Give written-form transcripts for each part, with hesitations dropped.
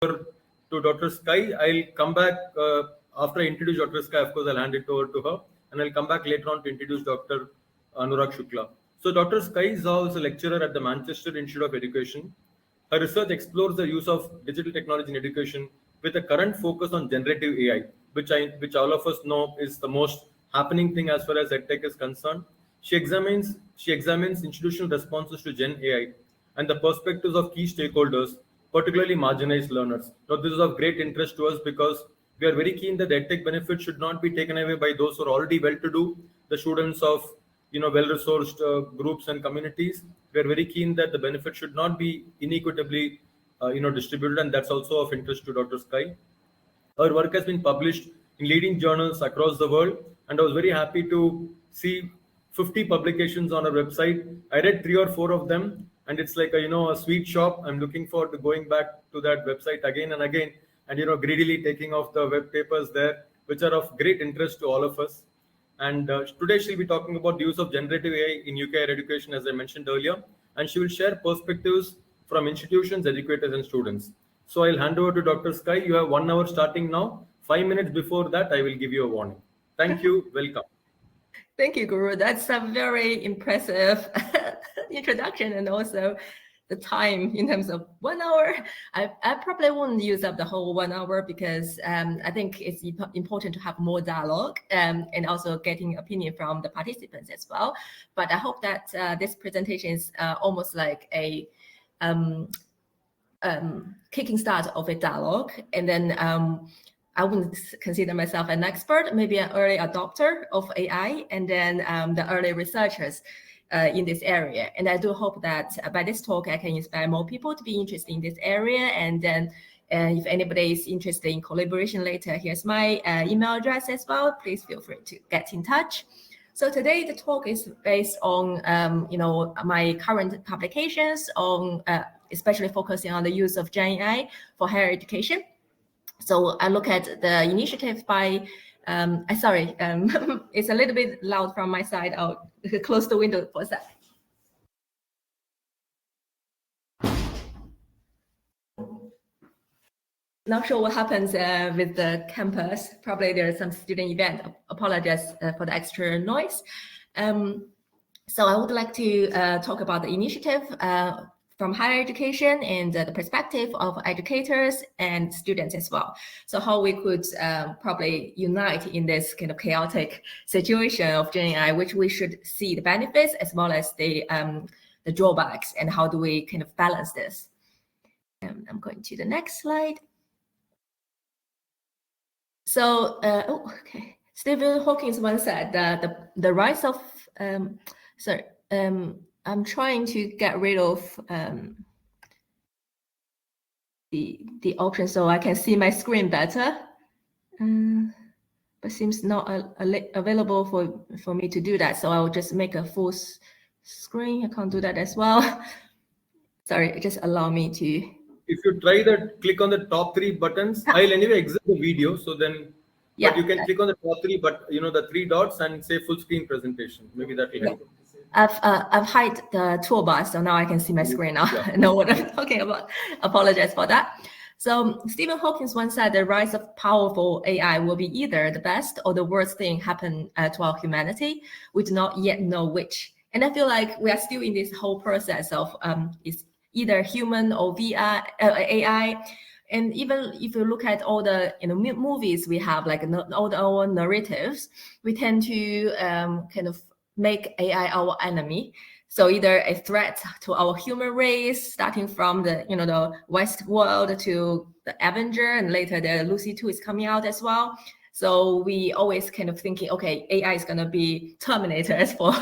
to Dr. Skye. I'll come back after I introduce Dr. Skye. Of course, I'll hand it over to her, and I'll come back later on to introduce Dr. Anurag Shukla. So, Dr. Skye Zhao is a lecturer at the Manchester Institute of Education. Her research explores the use of digital technology in education with a current focus on generative AI, which all of us know is the most happening thing as far as EdTech is concerned. She examines institutional responses to Gen AI and the perspectives of key stakeholders, particularly marginalized learners. Now, this is of great interest to us because we are very keen that the EdTech benefits should not be taken away by those who are already well-to-do, the students of well-resourced groups and communities. We are very keen that the benefit should not be inequitably distributed, and that's also of interest to Dr. Skye. Her work has been published in leading journals across the world, and I was very happy to see 50 publications on her website. I read 3 or 4 of them, and it's like a sweet shop. I'm looking forward to going back to that website again and again, and greedily taking off the web papers there, which are of great interest to all of us. And today she'll be talking about the use of generative AI in UK higher education, as I mentioned earlier, and she will share perspectives from institutions, educators, and students. So I'll hand over to Dr. Skye. You have 1 hour starting now. 5 minutes before that, I will give you a warning. Thank you. Welcome. Thank you, Guru. That's a very impressive introduction, and also the time in terms of 1 hour. I probably won't use up the whole 1 hour because I think it's important to have more dialogue and also getting opinion from the participants as well. But I hope that this presentation is almost like a kicking start of a dialogue, and then I wouldn't consider myself an expert, maybe an early adopter of AI, and then the early researchers in this area. And I do hope that by this talk, I can inspire more people to be interested in this area. And then if anybody is interested in collaboration later, here's my email address as well. Please feel free to get in touch. So today the talk is based on my current publications on especially focusing on the use of Gen AI for higher education. So I look at the initiative by, it's a little bit loud from my side. I'll close the window for a sec. Not sure what happens with the campus. Probably there's some student event. Apologize for the extra noise. So I would like to talk about the initiative from higher education and the perspective of educators and students as well. So how we could probably unite in this kind of chaotic situation of Gen AI, which we should see the benefits as well as the drawbacks, and how do we kind of balance this. I'm going to the next slide. So, okay. Stephen Hawking once said that the rise of, I'm trying to get rid of the option so I can see my screen better, but seems not available for me to do that. So I will just make a full screen. I can't do that as well. Sorry, just allow me to. If you try that, click on the top 3 buttons. I'll anyway exit the video, so then but you can click on the top 3, but the 3 dots and say full screen presentation. Maybe that will help. I've hid the toolbar, so now I can see my screen now. I know what I'm talking about. Apologize for that. So Stephen Hawking once said the rise of powerful AI will be either the best or the worst thing happen to our humanity. We do not yet know which. And I feel like we are still in this whole process of it's either human or AI. And even if you look at all the movies we have, like all our narratives, we tend to kind of make AI our enemy. So either a threat to our human race, starting from the West world to the Avenger, and later the Lucy 2 is coming out as well. So we always kind of thinking, okay, AI is going to be terminators for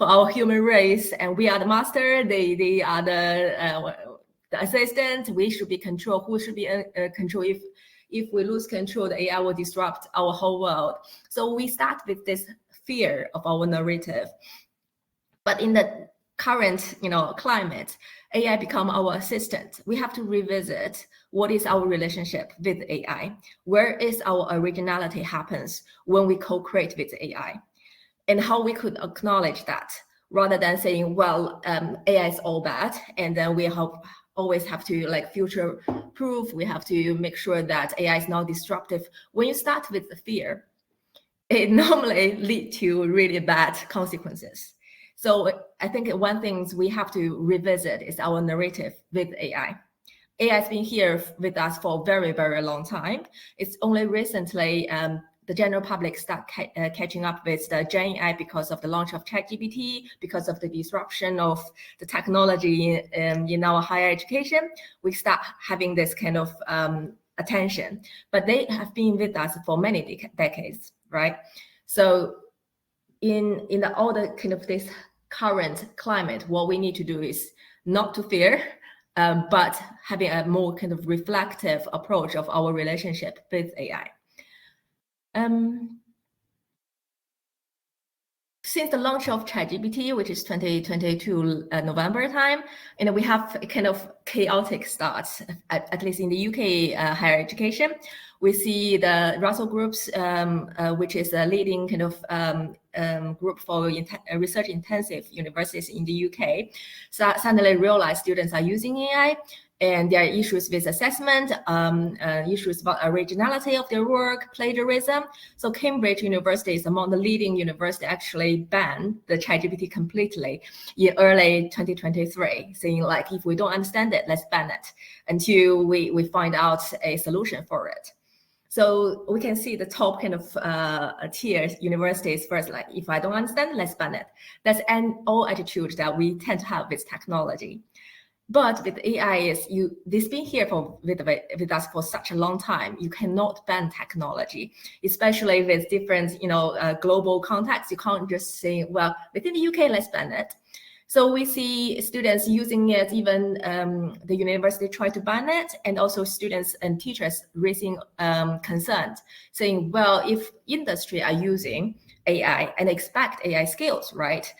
our human race, and we are the master. They are the assistant. We should be control. Who should be control? If we lose control, the AI will disrupt our whole world. So we start with this fear of our narrative. But in the current, climate, AI become our assistant. We have to revisit what is our relationship with AI. Where is our originality happens when we co-create with AI, and how we could acknowledge that rather than saying, well, AI is all bad, and then we always have to like future proof. We have to make sure that AI is not disruptive. When you start with the fear, it normally lead to really bad consequences. So I think one thing we have to revisit is our narrative with AI. AI has been here with us for a very, very long time. It's only recently the general public start catching up with the Gen AI because of the launch of ChatGPT, because of the disruption of the technology in our higher education. We start having this kind of attention, but they have been with us for many decades, right? So in all the kind of this current climate, what we need to do is not to fear, but having a more kind of reflective approach of our relationship with AI. Since the launch of ChatGPT, which is 2022 November time, we have a kind of chaotic start, at least in the UK higher education. We see the Russell Groups, which is a leading kind of group for research intensive universities in the UK, so suddenly realize students are using AI, and there are issues with assessment, issues about originality of their work, plagiarism. So Cambridge University is among the leading universities actually banned the ChatGPT completely in early 2023, saying like, if we don't understand it, let's ban it until we find out a solution for it. So we can see the top kind of tiers universities first, like, if I don't understand, let's ban it. That's an old attitude that we tend to have with technology. But with AI, this been here with us for such a long time. You cannot ban technology, especially with different, global contexts. You can't just say, well, within the UK, let's ban it. So we see students using it, even the university try to ban it, and also students and teachers raising concerns, saying, well, if industry are using AI and expect AI skills, right?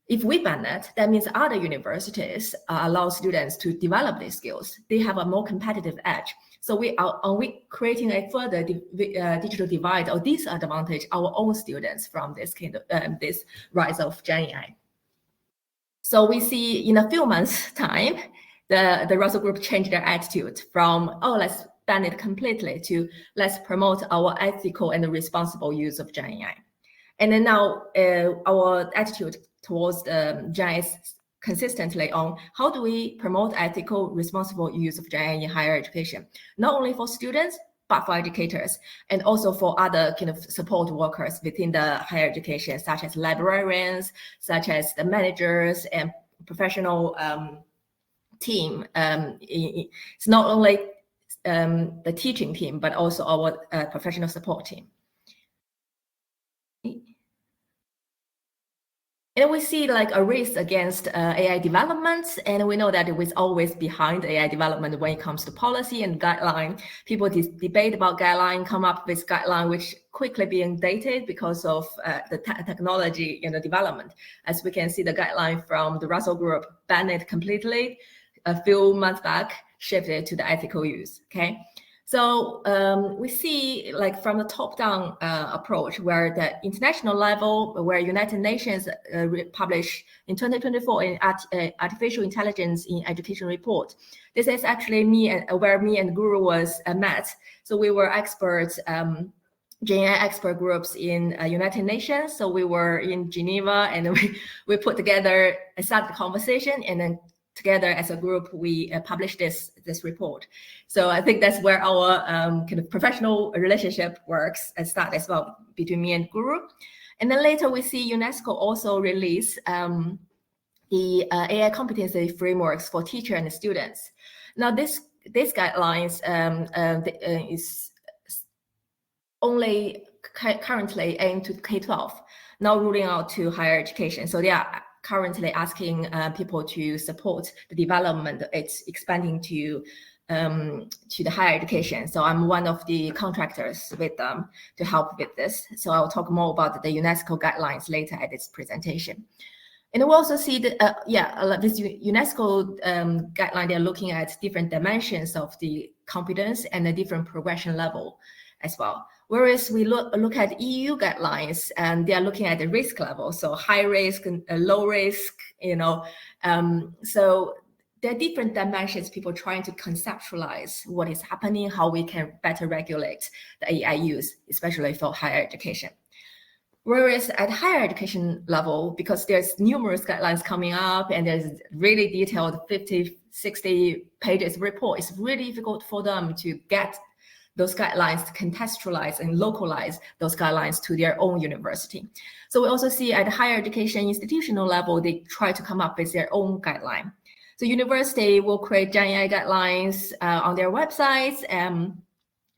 If we ban it, that means other universities allow students to develop these skills. They have a more competitive edge. So are we creating a further digital divide or disadvantage our own students from this kind of this rise of Gen AI? So we see in a few months' time, the Russell Group changed their attitude from, oh, let's ban it completely, to let's promote our ethical and responsible use of Gen AI. And then now our attitude towards Gen AI is consistently on how do we promote ethical, responsible use of Gen AI in higher education, not only for students, but for educators, and also for other kind of support workers within the higher education, such as librarians, such as the managers and professional team. It's not only the teaching team, but also our professional support team. And we see like a race against AI development, and we know that it was always behind AI development when it comes to policy and guideline. People debate about guideline, come up with guideline which quickly being dated because of the technology development. As we can see, the guideline from the Russell Group banned it completely a few months back, shifted to the ethical use. Okay. So we see like from the top-down approach, where the international level, where United Nations published in 2024 an artificial intelligence in education report. This is actually where me and Guru was met. So we were experts, Gen AI expert groups in United Nations. So we were in Geneva, and we put together a started conversation, and then together as a group, we published this report. So I think that's where our kind of professional relationship works and start as well between me and Guru. And then later we see UNESCO also release the AI competency frameworks for teacher and students. Now this guidelines is only currently aimed to K-12, now ruling out to higher education. So they are currently asking people to support the development. It's expanding to the higher education. So I'm one of the contractors with them to help with this. So I'll talk more about the UNESCO guidelines later at this presentation. And we also see that, this UNESCO guideline, they're looking at different dimensions of the competence and a different progression level as well. Whereas we look at EU guidelines, and they are looking at the risk level, so high risk and low risk, so there are different dimensions, people trying to conceptualize what is happening, how we can better regulate the AI use, especially for higher education. Whereas at higher education level, because there's numerous guidelines coming up and there's really detailed 50, 60 pages report, it's really difficult for them to get those guidelines to contextualize and localize those guidelines to their own university. So we also see at higher education institutional level, they try to come up with their own guideline. So university will create Gen AI guidelines on their websites,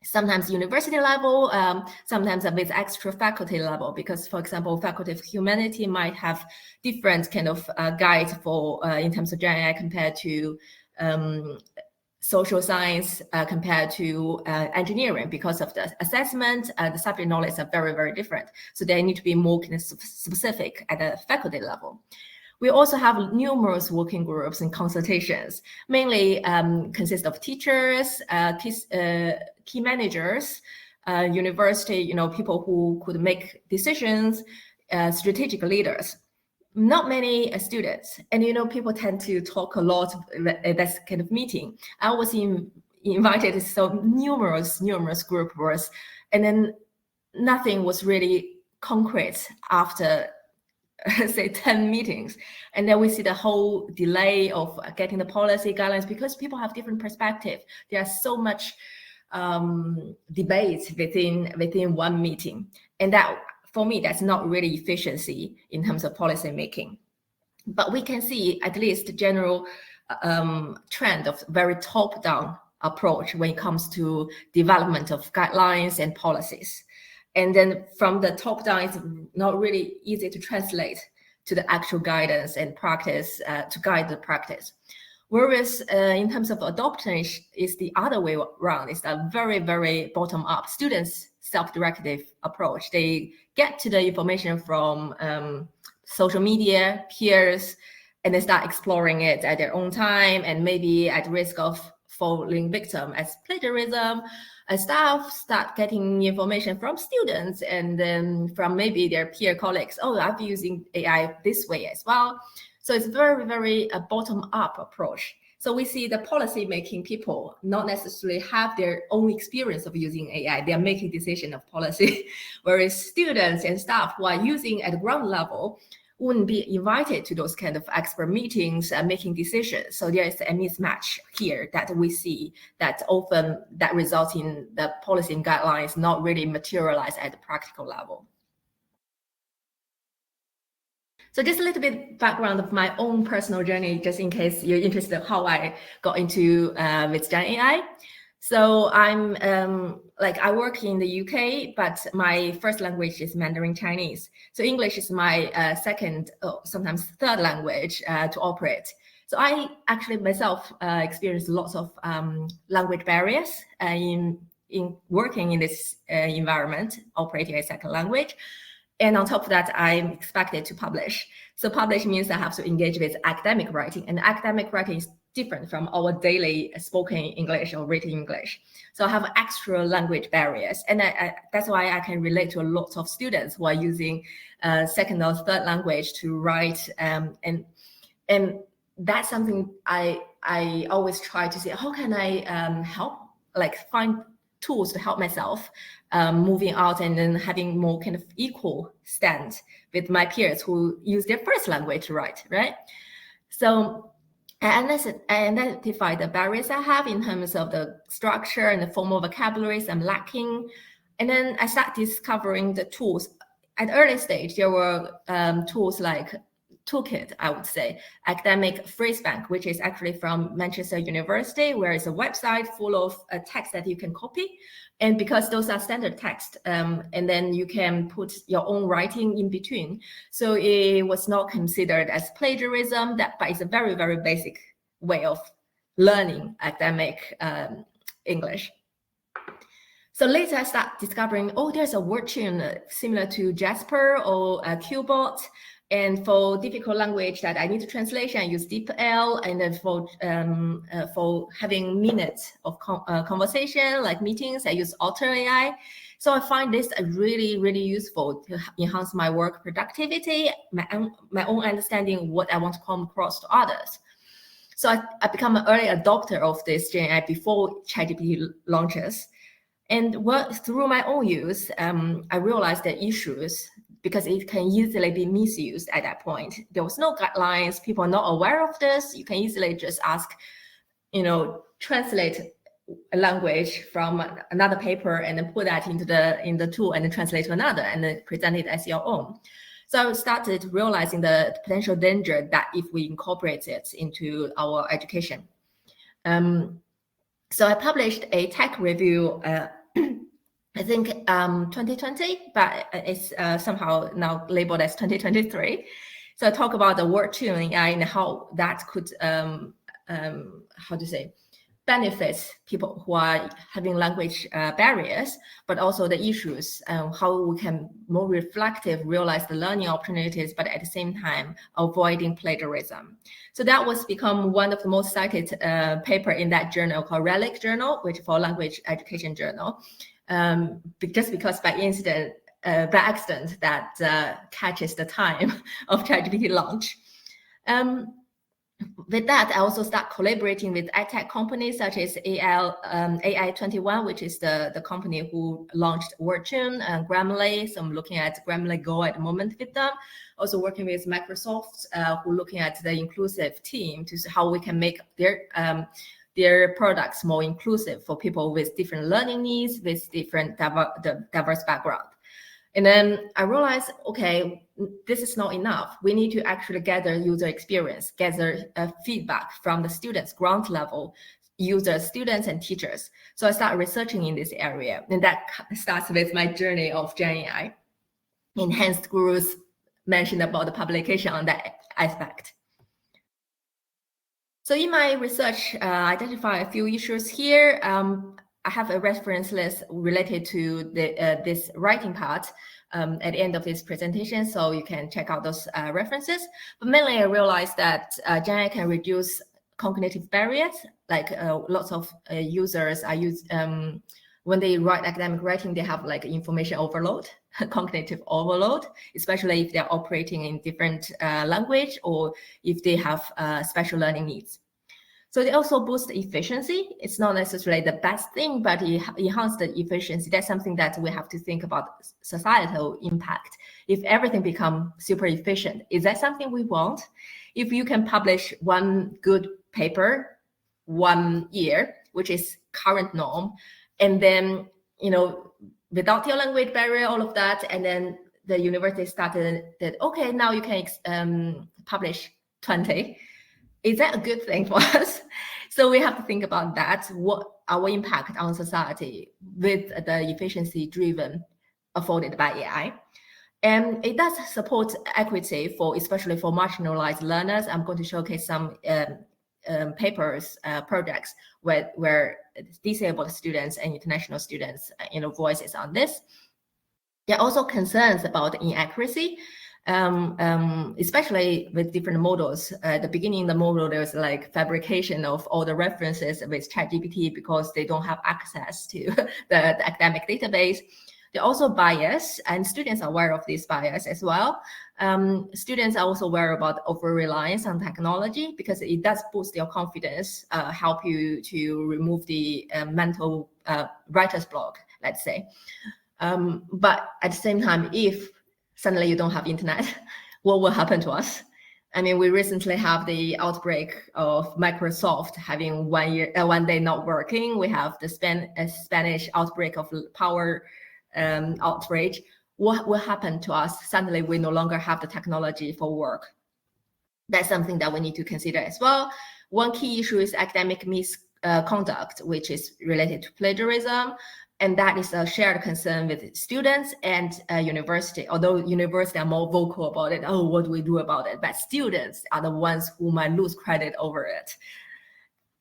sometimes university level, sometimes with extra faculty level, because for example, Faculty of Humanity might have different kind of guides for in terms of Gen AI compared to social science, compared to engineering, because of the assessment, the subject knowledge are very, very different. So they need to be more kind of specific at the faculty level. We also have numerous working groups and consultations, mainly consist of teachers, key managers, university, people who could make decisions, strategic leaders. Not many students, and people tend to talk a lot at this kind of meeting. I was invited to so numerous group works, and then nothing was really concrete after say 10 meetings, and then we see the whole delay of getting the policy guidelines, because people have different perspective. There are so much debates within one meeting, and that for me, that's not really efficiency in terms of policy making. But we can see at least general trend of very top-down approach when it comes to development of guidelines and policies. And then from the top down, it's not really easy to translate to the actual guidance and practice to guide the practice. Whereas in terms of adoption, is the other way around. It's a very, very bottom up. Students self-directive approach. They get to the information from social media, peers, and they start exploring it at their own time, and maybe at risk of falling victim as plagiarism. Staff start getting information from students and then from maybe their peer colleagues. Oh, I've been using AI this way as well. So it's very, very a bottom-up approach. So we see the policy-making people not necessarily have their own experience of using AI. They are making decision of policy, whereas students and staff who are using at the ground level wouldn't be invited to those kind of expert meetings and making decisions. So there is a mismatch here that we see that often that results in the policy and guidelines not really materialize at the practical level. So just a little bit background of my own personal journey, just in case you're interested in how I got into with Gen AI. So I'm I work in the UK, but my first language is Mandarin Chinese. So English is my second, sometimes third language to operate. So I actually myself experienced lots of language barriers in working in this environment, operating a second language. And on top of that, I'm expected to publish. So publish means I have to engage with academic writing, and academic writing is different from our daily spoken English or written English. So I have extra language barriers. And that's why I can relate to a lot of students who are using second or third language to write. And that's something I always try to say, how can I help, find tools to help myself moving out and then having more kind of equal stand with my peers who use their first language to write, right? So I identify the barriers I have in terms of the structure and the formal vocabularies I'm lacking. And then I start discovering the tools. At early stage, there were tools like Toolkit, I would say, Academic Phrase Bank, which is actually from Manchester University, where it's a website full of text that you can copy. And because those are standard text, and then you can put your own writing in between. So it was not considered as plagiarism, but it's a very, very basic way of learning academic English. So later I start discovering, there's a word tune similar to Jasper or Qbot. And for difficult language that I need to translation, I use DeepL. And then for having minutes of conversation, like meetings, I use Otter AI. So I find this really, really useful to enhance my work productivity, my own understanding what I want to come across to others. So I become an early adopter of this Gen AI before ChatGPT launches. And through my own use, I realized the issues because it can easily be misused at that point. There was no guidelines. People are not aware of this. You can easily just ask, translate a language from another paper and then put that into the tool and then translate to another and then present it as your own. So I started realizing the potential danger that if we incorporate it into our education. So I published a tech review, I think 2020, but it's somehow now labeled as 2023. So I talk about the word tuning AI and how that could, benefits people who are having language barriers, but also the issues, how we can more reflective realize the learning opportunities, but at the same time avoiding plagiarism. So that was become one of the most cited paper in that journal called Relic Journal, which for language education journal, just because by accident that catches the time of ChatGPT launch. With that, I also start collaborating with EdTech companies such as AI21, which is the company who launched WordTune and Grammarly. So I'm looking at Grammarly Go at the moment with them. Also working with Microsoft, who are looking at the inclusive team to see how we can make their products more inclusive for people with different learning needs, with different diverse background. And then I realized, okay, this is not enough. We need to actually gather user experience, gather feedback from the students, ground level users, students, and teachers. So I started researching in this area. And that starts with my journey of Gen AI. And hence Guru's mentioned about the publication on that aspect. So in my research, I identify a few issues here. I have a reference list related to this writing part at the end of this presentation, so you can check out those references. But mainly I realized that Gen AI can reduce cognitive barriers, like lots of users are when they write academic writing, they have like information overload, cognitive overload, especially if they're operating in different language or if they have special learning needs. So they also boost efficiency. It's not necessarily the best thing, but it enhances the efficiency. That's something that we have to think about societal impact. If everything becomes super efficient, is that something we want? If you can publish one good paper 1 year, which is current norm, and then, without your language barrier, all of that, and then the university started that, okay, now you can publish 20. Is that a good thing for us? So we have to think about that, what our impact on society with the efficiency driven afforded by AI. And it does support equity especially for marginalized learners. I'm going to showcase some papers, projects where disabled students and international students, voices on this. There are also concerns about inaccuracy. Especially with different models. At the beginning of the model, there's like fabrication of all the references with ChatGPT because they don't have access to the academic database. They're also biased, and students are aware of this bias as well. Students are also aware about over-reliance on technology because it does boost your confidence, help you to remove the mental writer's block, let's say. But at the same time, if suddenly you don't have internet, what will happen to us? I mean, we recently have the outbreak of Microsoft having 1 day not working. We have the Spanish outbreak of power outrage. What will happen to us? Suddenly we no longer have the technology for work. That's something that we need to consider as well. One key issue is academic misconduct, which is related to plagiarism. And that is a shared concern with students and university, although university are more vocal about it. Oh, what do we do about it? But students are the ones who might lose credit over it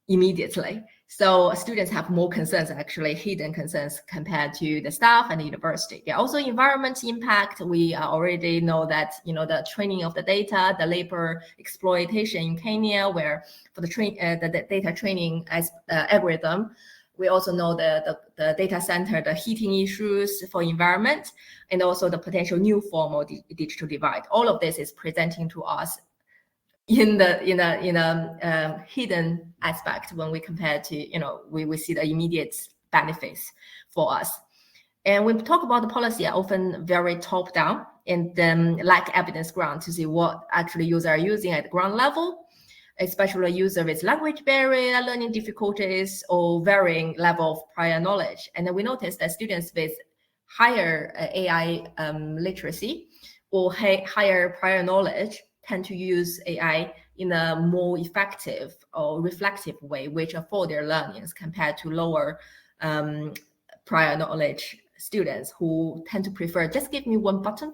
immediately. So students have more concerns, actually hidden concerns compared to the staff and the university. There are also environment impact. We already know that, the training of the data, the labor exploitation in Kenya, where for the data training as algorithm, we also know the data center, the heating issues for environment, and also the potential new form of digital divide. All of this is presenting to us in a hidden aspect when we compare to, we see the immediate benefits for us. And when we talk about the policy, are often very top down and then lack evidence ground to see what actually users are using at the ground level, especially user with language barrier, learning difficulties, or varying level of prior knowledge. And then we noticed that students with higher AI literacy or higher prior knowledge tend to use AI in a more effective or reflective way, which afford their learnings compared to lower prior knowledge students who tend to prefer just give me one button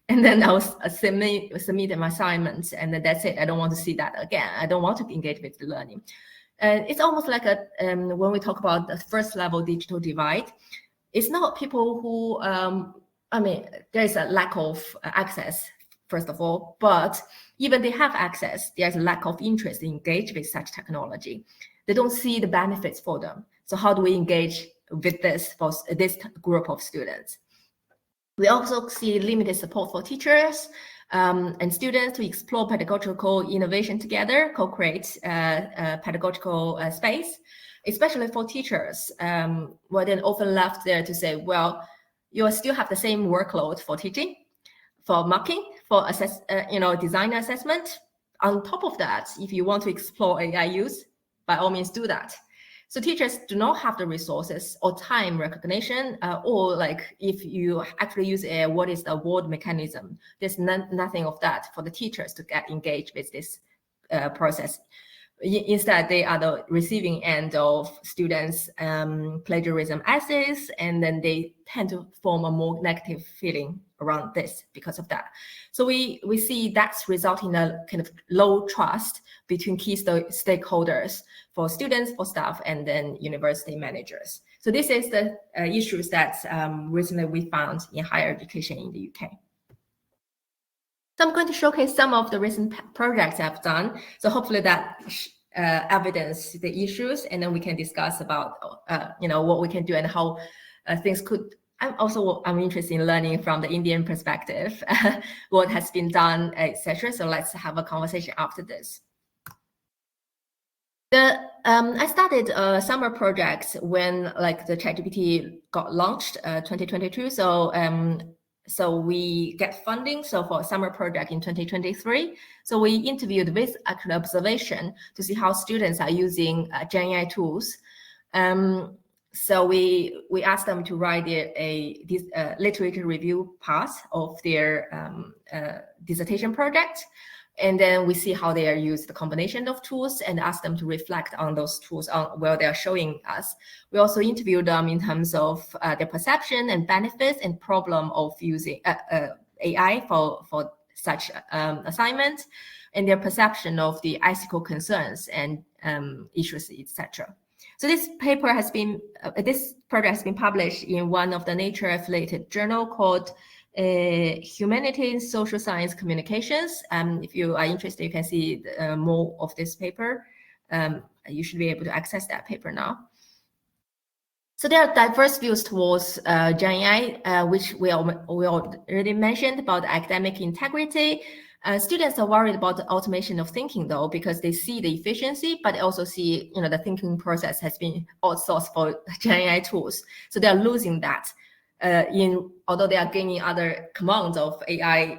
and then I'll submit an assignment and then that's it. I don't want to see that again. I don't want to engage with the learning. And it's almost like when we talk about the first level digital divide, it's not people who, there's a lack of access, first of all, but even they have access, there's a lack of interest in engage with such technology. They don't see the benefits for them. So how do we engage with this for this group of students? We also see limited support for teachers and students to explore pedagogical innovation together, co-create a pedagogical space, especially for teachers. Well, then often left there to say, well, you still have the same workload for teaching, for marking, for design assessment. On top of that, if you want to explore AI use, by all means do that. So teachers do not have the resources or time recognition, or like if you actually use AI, what is the award mechanism? There's nothing of that for the teachers to get engaged with this process. Instead, they are the receiving end of students' plagiarism essays, and then they tend to form a more negative feeling around this because of that. So we see that's resulting in a kind of low trust between key stakeholders for students, for staff, and then university managers. So this is the issues that recently we found in higher education in the UK. So I'm going to showcase some of the recent projects I've done. So hopefully that evidence the issues, and then we can discuss about what we can do and how things could. I'm interested in learning from the Indian perspective, what has been done, etc. So let's have a conversation after this. I started summer projects when the ChatGPT got launched 2022. So we get funding. So for a summer project in 2023, so we interviewed with actual observation to see how students are using Gen AI tools. So we asked them to write a literature review part of their dissertation project. And then we see how they are used, the combination of tools, and ask them to reflect on those tools where they are showing us. We also interview them in terms of their perception and benefits and problem of using AI for such assignment, and their perception of the ethical concerns and issues, etc. So this paper has been, this project has been published in one of the Nature-affiliated journal called Humanities, Social Science Communications. If you are interested, you can see more of this paper. You should be able to access that paper now. So there are diverse views towards Gen AI, which we already mentioned about academic integrity. Students are worried about the automation of thinking, though, because they see the efficiency, but also see the thinking process has been outsourced for Gen AI tools. So they are losing that. Although they are gaining other commands of AI,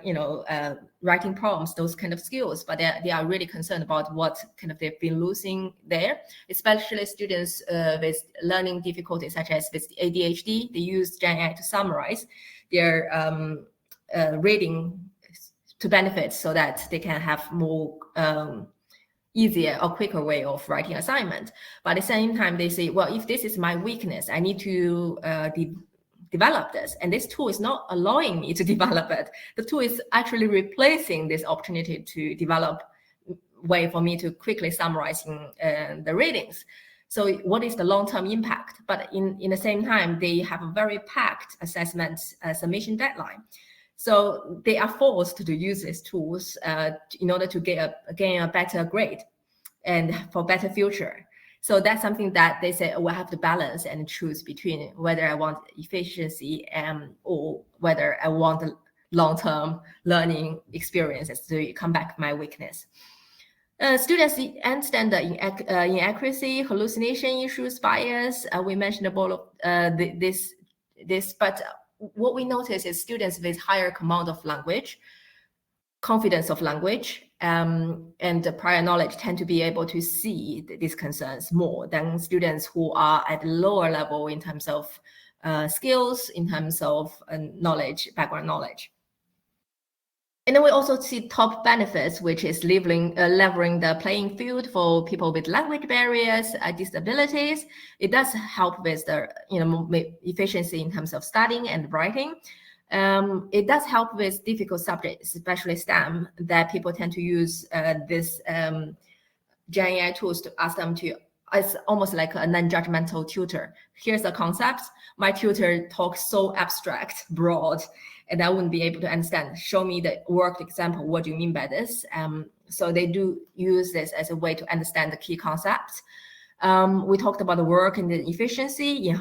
writing prompts, those kind of skills, but they are really concerned about what kind of they've been losing there, especially students with learning difficulties such as with ADHD. They use Gen AI to summarize their reading to benefit so that they can have more easier or quicker way of writing assignment. But at the same time, they say, well, if this is my weakness, I need to develop this, and this tool is not allowing me to develop it. The tool is actually replacing this opportunity to develop way for me to quickly summarizing the readings. So what is the long-term impact? But in the same time, they have a very packed assessment submission deadline. So they are forced to use these tools in order to gain a better grade and for better future. So that's something that they say we'll have to balance and choose between whether I want efficiency or whether I want the long-term learning experiences to come back my weakness. Students understand the inaccuracy, hallucination issues, bias. We mentioned about this, but what we notice is students with higher command of language, confidence of language, and prior knowledge tend to be able to see these concerns more than students who are at lower level in terms of skills, in terms of knowledge, background knowledge. And then we also see top benefits, which is leveling the playing field for people with language barriers, disabilities. It does help with the efficiency in terms of studying and writing. It does help with difficult subjects, especially STEM, that people tend to use this Gen AI tools to ask them to. It's almost like a non-judgmental tutor. Here's a concept. My tutor talks so abstract, broad, and I wouldn't be able to understand. Show me the worked example. What do you mean by this? So they do use this as a way to understand the key concepts. We talked about the work and the efficiency.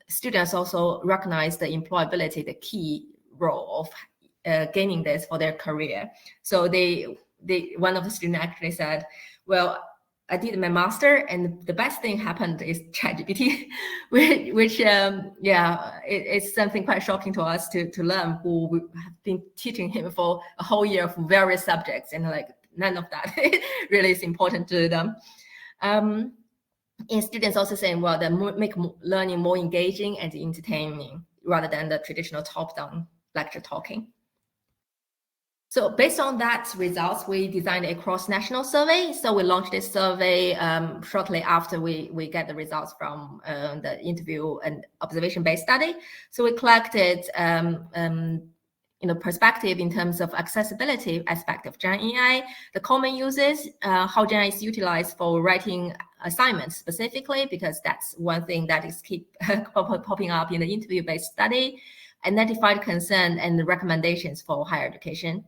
Students also recognize the employability, the key role of gaining this for their career. So one of the students actually said, well, I did my master, and the best thing happened is ChatGPT, which it's something quite shocking to us to learn, who we have been teaching him for a whole year for various subjects, and like none of that really is important to them. And students also saying, well, they make learning more engaging and entertaining rather than the traditional top-down lecture talking. So based on that results, we designed a cross-national survey. So we launched this survey shortly after we get the results from the interview and observation-based study. So we collected perspective in terms of accessibility aspect of Gen AI, the common uses, how Gen AI is utilized for writing assignments specifically, because that's one thing that is keep popping up in the interview-based study, identified concern and recommendations for higher education.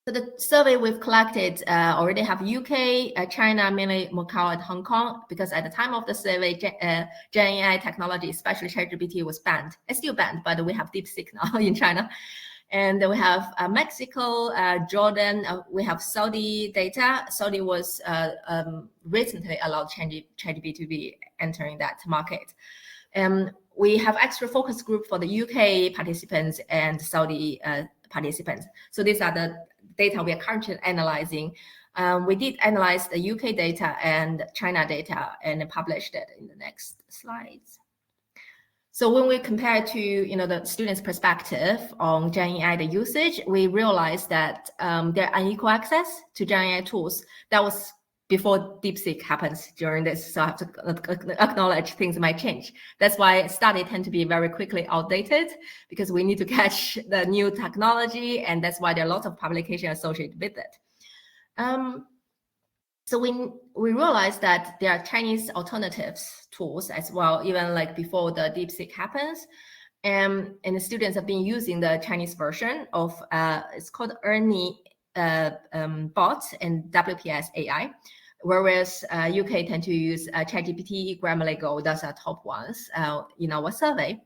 So the survey we've collected already have UK, China, mainly Macau and Hong Kong, because at the time of the survey, Gen AI technology, especially ChatGPT, was banned. It's still banned, but we have DeepSeek now in China. And we have Mexico, Jordan, we have Saudi data. Saudi was recently allowed ChatGPT to be entering that market. We have extra focus group for the UK participants and Saudi participants. So these are the data we are currently analyzing. We did analyze the UK data and China data and published it in the next slides. So when we compare to the students' perspective on Gen AI, the usage, we realized that there are unequal access to Gen AI tools. That was before DeepSeek happens during this, so I have to acknowledge things might change. That's why studies tend to be very quickly outdated, because we need to catch the new technology, and that's why there are lots of publications associated with it. So we realized that there are Chinese alternatives tools as well, even like before the DeepSeek happens. And the students have been using the Chinese version of, it's called Ernie bot and WPS AI, whereas UK tend to use ChatGPT, Grammarly Go. Those are top ones in our survey.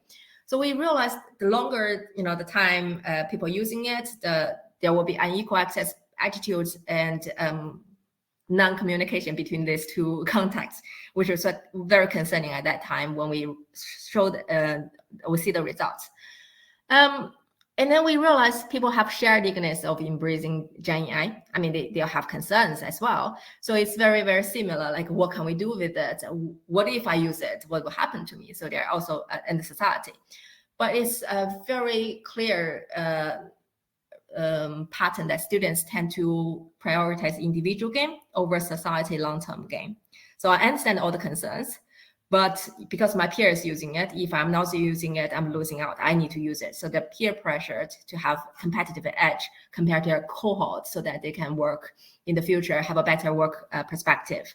So we realized the longer the time people using it, there will be unequal access attitudes and non-communication between these two contexts, which was very concerning at that time when we see the results. And then we realized people have shared eagerness of embracing Gen AI. I mean, they have concerns as well. So it's very, very similar. Like, what can we do with it? What if I use it? What will happen to me? So they're also in the society. But it's a very clear pattern that students tend to prioritize individual gain over society long-term gain. So I understand all the concerns, but because my peer is using it, if I'm not using it, I'm losing out. I need to use it. So the peer pressure to have competitive edge compared to their cohort, so that they can work in the future, have a better work perspective.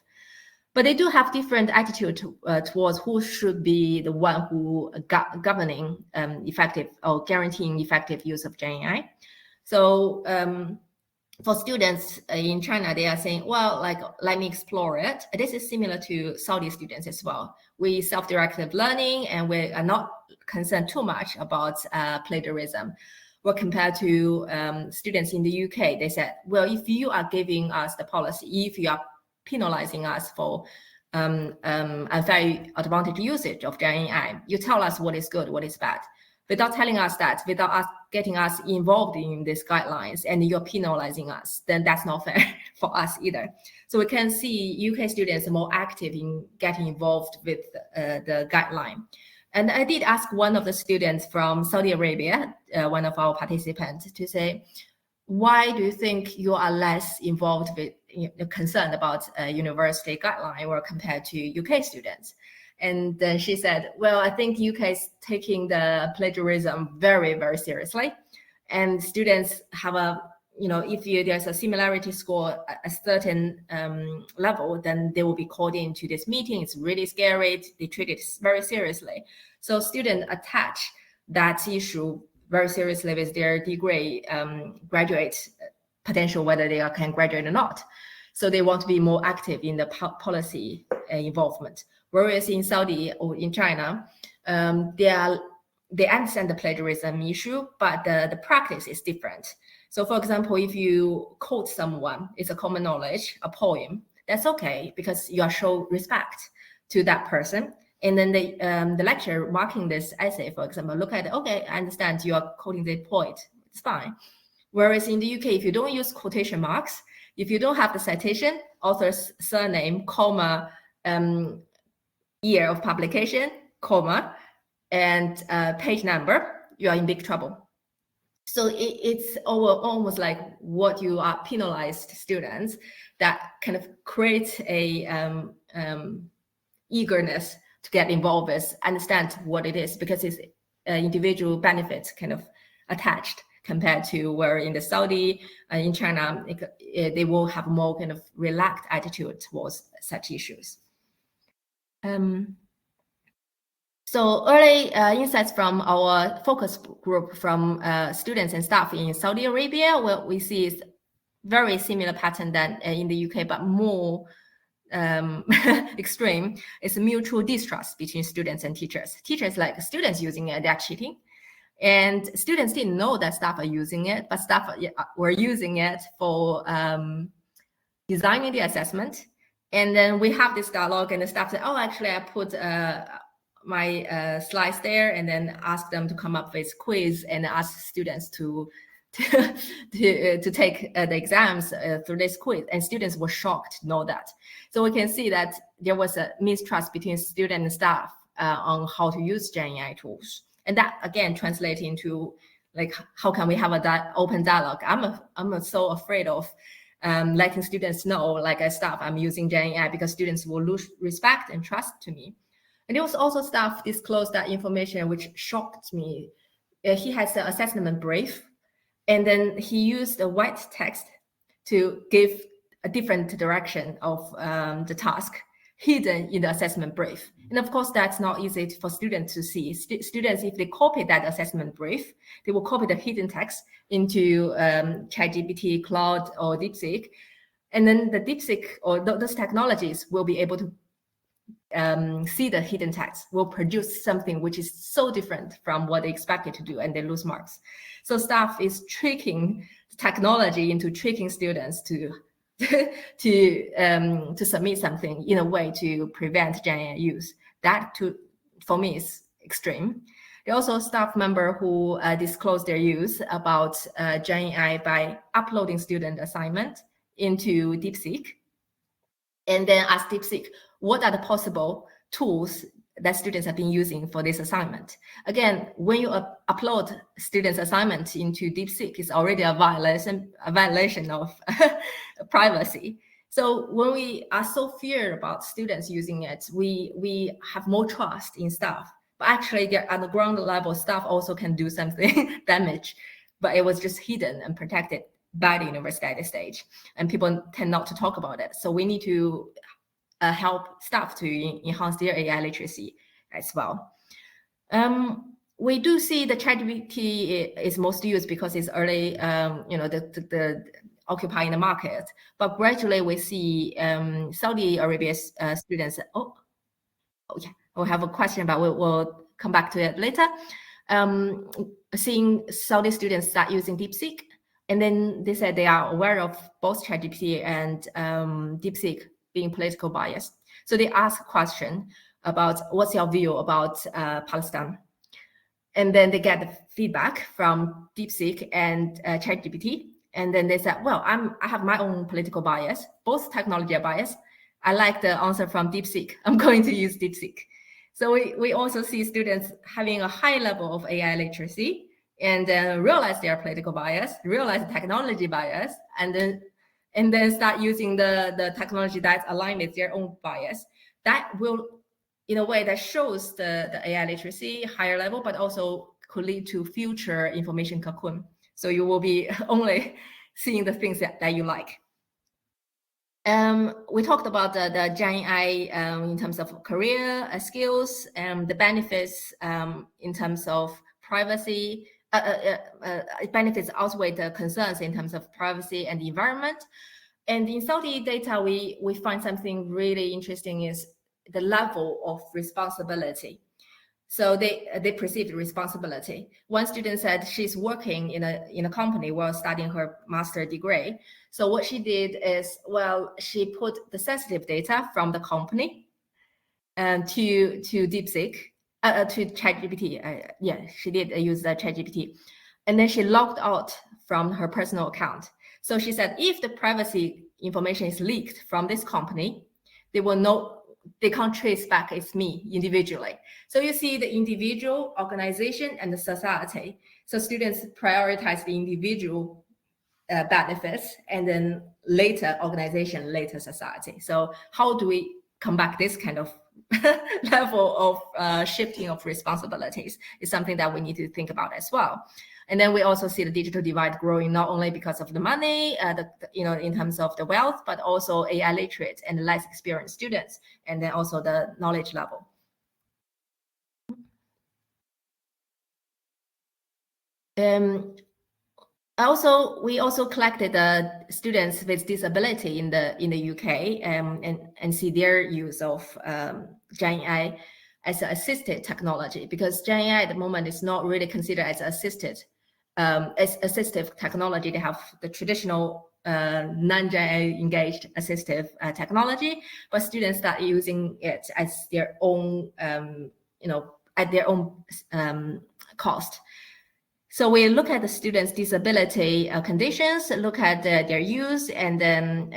But they do have different attitude towards who should be the one who governing effective or guaranteeing effective use of Gen AI. So for students in China, they are saying, well, like, let me explore it. This is similar to Saudi students as well. We self-directed learning, and we are not concerned too much about plagiarism. Or compared to students in the UK, they said, well, if you are giving us the policy, if you are penalizing us for unfair advantage usage of Gen AI, you tell us what is good, what is bad, without telling us that, without us getting us involved in these guidelines, and you're penalizing us, then that's not fair for us either. So we can see UK students are more active in getting involved with the guideline. And I did ask one of the students from Saudi Arabia, one of our participants, to say, why do you think you are less involved with, concerned about university guideline or compared to UK students? And then she said, well, I think UK is taking the plagiarism very, very seriously. And students have a, if there's a similarity score at a certain level, then they will be called into this meeting. It's really scary. They treat it very seriously. So students attach that issue very seriously with their degree graduate potential, whether they can graduate or not. So they want to be more active in the policy involvement. Whereas in Saudi or in China, they understand the plagiarism issue, but the practice is different. So for example, if you quote someone, it's a common knowledge, a poem, that's okay, because you are show respect to that person. And then the lecturer marking this essay, for example, look at it, okay, I understand you are quoting the poet, it's fine. Whereas in the UK, if you don't use quotation marks, if you don't have the citation, author's surname, comma, year of publication, comma, and page number, you are in big trouble. So it's almost like what you are penalized students that kind of creates a eagerness to get involved with, understand what it is, because it's individual benefits kind of attached compared to where in the Saudi, in China, they will have more kind of relaxed attitude towards such issues. So early insights from our focus group from students and staff in Saudi Arabia, what we see is very similar pattern than in the UK, but more extreme. It's a mutual distrust between students and teachers. Teachers like students using it, they're cheating. And students didn't know that staff are using it, but staff were using it for designing the assessment. And then we have this dialogue and the staff said, oh, actually I put my slides there, and then ask them to come up with quiz and ask students to take the exams through this quiz. And students were shocked to know that. So we can see that there was a mistrust between student and staff on how to use Gen AI tools. And that again translates into like, how can we have a open dialogue? I'm so afraid of letting students know, like as staff, I'm using Gen AI, because students will lose respect and trust to me. And there was also staff disclosed that information, which shocked me. He has an assessment brief, and then he used a white text to give a different direction of the task hidden in the assessment brief. And of course, that's not easy for students to see. Students, if they copy that assessment brief, they will copy the hidden text into ChatGPT, Claude, or DeepSeek. And then the DeepSeek or those technologies will be able to see the hidden text, will produce something which is so different from what they expected to do, and they lose marks. So staff is tricking the technology into tricking students to submit something in a way to prevent Gen AI use. That for me is extreme. There are also staff member who disclosed their use about Gen AI by uploading student assignment into DeepSeek, and then ask DeepSeek, what are the possible tools that students have been using for this assignment? Again, when you upload students' assignment into DeepSeek, it's already a violation of privacy. So when we are so feared about students using it, we have more trust in staff. But actually, at the ground level, staff also can do something damage, but it was just hidden and protected by the university at this stage, and people tend not to talk about it. So we need to help staff to enhance their AI literacy as well. We do see the ChatGPT is most used because it's early, the occupying the market. But gradually we see Saudi Arabia's students. Oh yeah, we'll have a question, but we'll come back to it later. seeing Saudi students start using DeepSeek, and then they said they are aware of both ChatGPT and DeepSeek being political biased. So they ask a question about what's your view about Palestine, and then they get the feedback from DeepSeek and ChatGPT, and then they said, well, I have my own political bias. Both technology are biased. I like the answer from DeepSeek. I'm going to use DeepSeek. So we also see students having a high level of AI literacy, and then realize their political bias, realize the technology bias, and then start using the technology that's aligned with their own bias. That will, in a way, that shows the AI literacy higher level, but also could lead to future information cocoon. So you will be only seeing the things that you like. We talked about the Gen AI in terms of career skills, and the benefits in terms of privacy. Benefits outweigh the concerns in terms of privacy and the environment. And in Saudi data, we find something really interesting is the level of responsibility. So they perceived responsibility. One student said she's working in a company while studying her master's degree. So what she did is, well, she put the sensitive data from the company to DeepSeek, to ChatGPT. Yeah, she did use the ChatGPT, and then she logged out from her personal account. So she said, if the privacy information is leaked from this company, they will know. They can't trace back it's me individually. So you see the individual, organization, and the society. So students prioritize the individual benefits, and then later organization, later society. So how do we combat this kind of level of shifting of responsibilities is something that we need to think about as well. And then we also see the digital divide growing, not only because of the money, in terms of the wealth, but also AI literate and less experienced students, and then also the knowledge level. We also collected the students with disability in the UK and see their use of Gen AI as an assisted technology, because Gen AI at the moment is not really considered as assisted. As assistive technology. They have the traditional non-Gen AI engaged assistive technology, but students start using it as their own, at their own cost. So we look at the students' disability conditions, look at their use, and then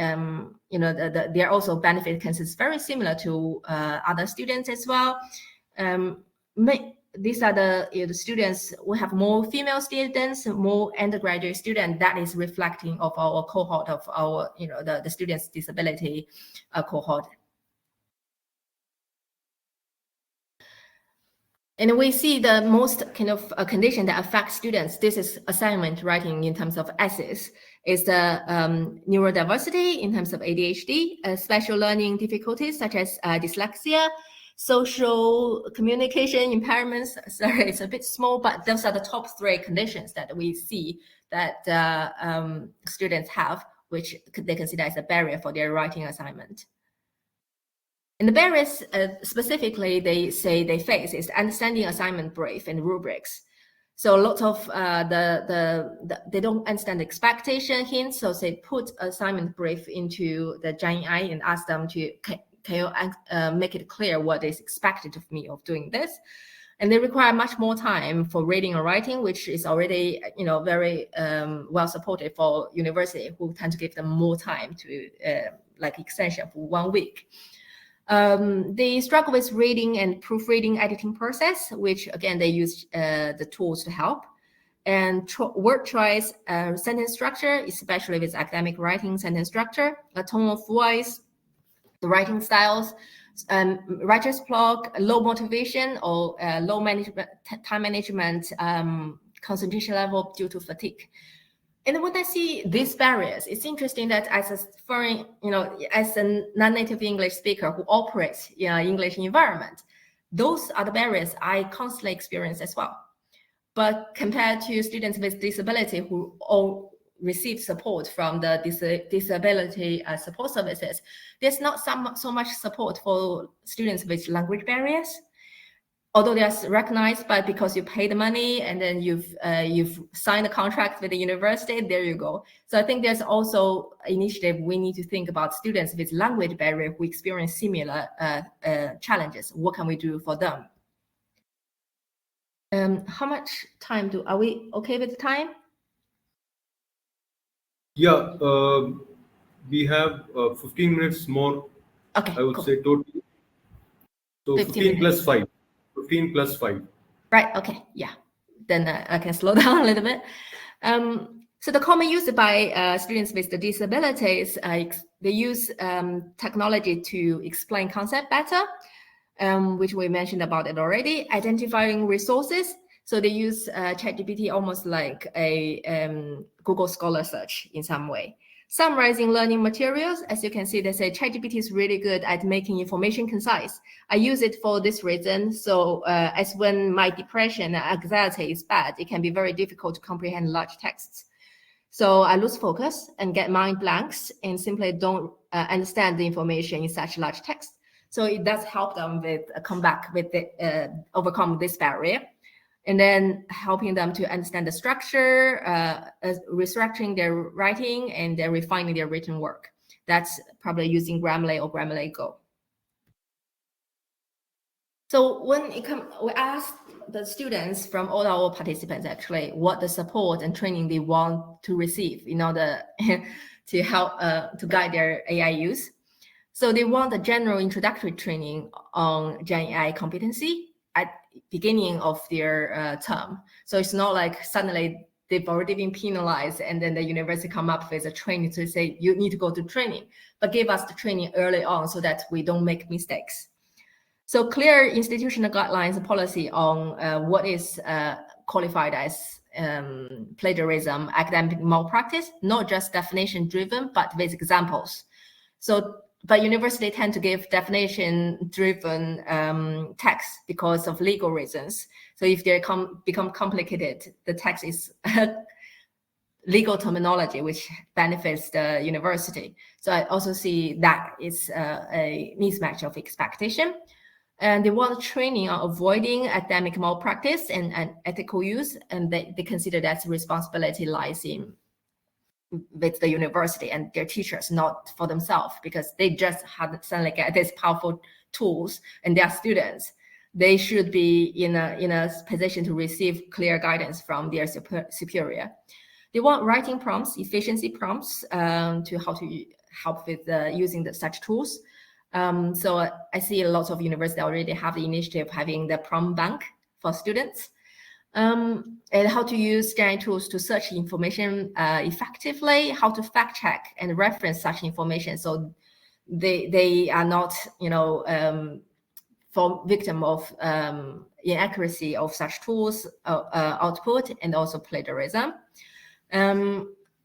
their also benefit consists very similar to other students as well. These are the students. We have more female students, more undergraduate students. That is reflecting of our cohort of our, the students' disability cohort. And we see the most kind of condition that affects students. This is assignment writing in terms of essays. Is the neurodiversity in terms of ADHD, special learning difficulties such as dyslexia, social communication impairments. Sorry, it's a bit small, but those are the top 3 conditions that we see that students have, which they consider as a barrier for their writing assignment. And the barriers specifically they say they face is understanding assignment brief and rubrics. So a lot of they don't understand the expectation hints, so they put assignment brief into the Gen AI and ask them to can you make it clear what is expected of me of doing this. And they require much more time for reading and writing, which is already very well supported for university, who tend to give them more time to like extension for 1 week. They struggle with reading and proofreading editing process, which again, they use the tools to help. And word choice, sentence structure, especially with academic writing sentence structure, a tone of voice, the writing styles, writer's block, low motivation or low time management, concentration level due to fatigue. And when I see these barriers, it's interesting that as a foreign, as a non-native English speaker who operates in an English environment, those are the barriers I constantly experience as well. But compared to students with disability who all receive support from the disability support services, there's not so much support for students with language barriers although that's recognized, but because you pay the money and then you've signed a contract with the university, there you go. So I think there's also an initiative we need to think about students with language barrier who experience similar challenges. What can we do for them? How much time are we okay with the time? Yeah, we have 15 minutes more. Okay, I would cool. say total. So 15 plus minutes. 5. 15 plus 5. Right, okay, yeah. Then I can slow down a little bit. So the common use by students with the disabilities, they use technology to explain concept better, which we mentioned about it already, identifying resources. So they use ChatGPT almost like a Google Scholar search in some way. Summarizing learning materials, as you can see, they say ChatGPT is really good at making information concise. I use it for this reason. So as when my depression and anxiety is bad, it can be very difficult to comprehend large texts. So I lose focus and get mind blanks and simply don't understand the information in such large text. So it does help them with come back with overcome this barrier. And then helping them to understand the structure, restructuring their writing, and then refining their written work. That's probably using Grammarly or Grammarly Go. So when we asked the students from all our participants actually what the support and training they want to receive in order to help to guide their AI use. So they want a general introductory training on Gen AI competency at beginning of their term. So it's not like suddenly they've already been penalized and then the university come up with a training to say you need to go to training, but give us the training early on so that we don't make mistakes. So clear institutional guidelines and policy on what is qualified as plagiarism, academic malpractice, not just definition driven, but with examples. So, but university tend to give definition-driven text because of legal reasons. So if they become complicated, the text is legal terminology, which benefits the university. So I also see that it's a mismatch of expectation. And they want training on avoiding academic malpractice and ethical use, and they consider that responsibility lies in with the university and their teachers, not for themselves, because they just had suddenly get these powerful tools and their students. They should be in a position to receive clear guidance from their superior. They want writing prompts, efficiency prompts to how to help with using such tools. So I see a lot of universities already have the initiative having the prompt bank for students. And how to use AI tools to search information effectively, how to fact check and reference such information so they are not, for victim of inaccuracy of such tools output and also plagiarism.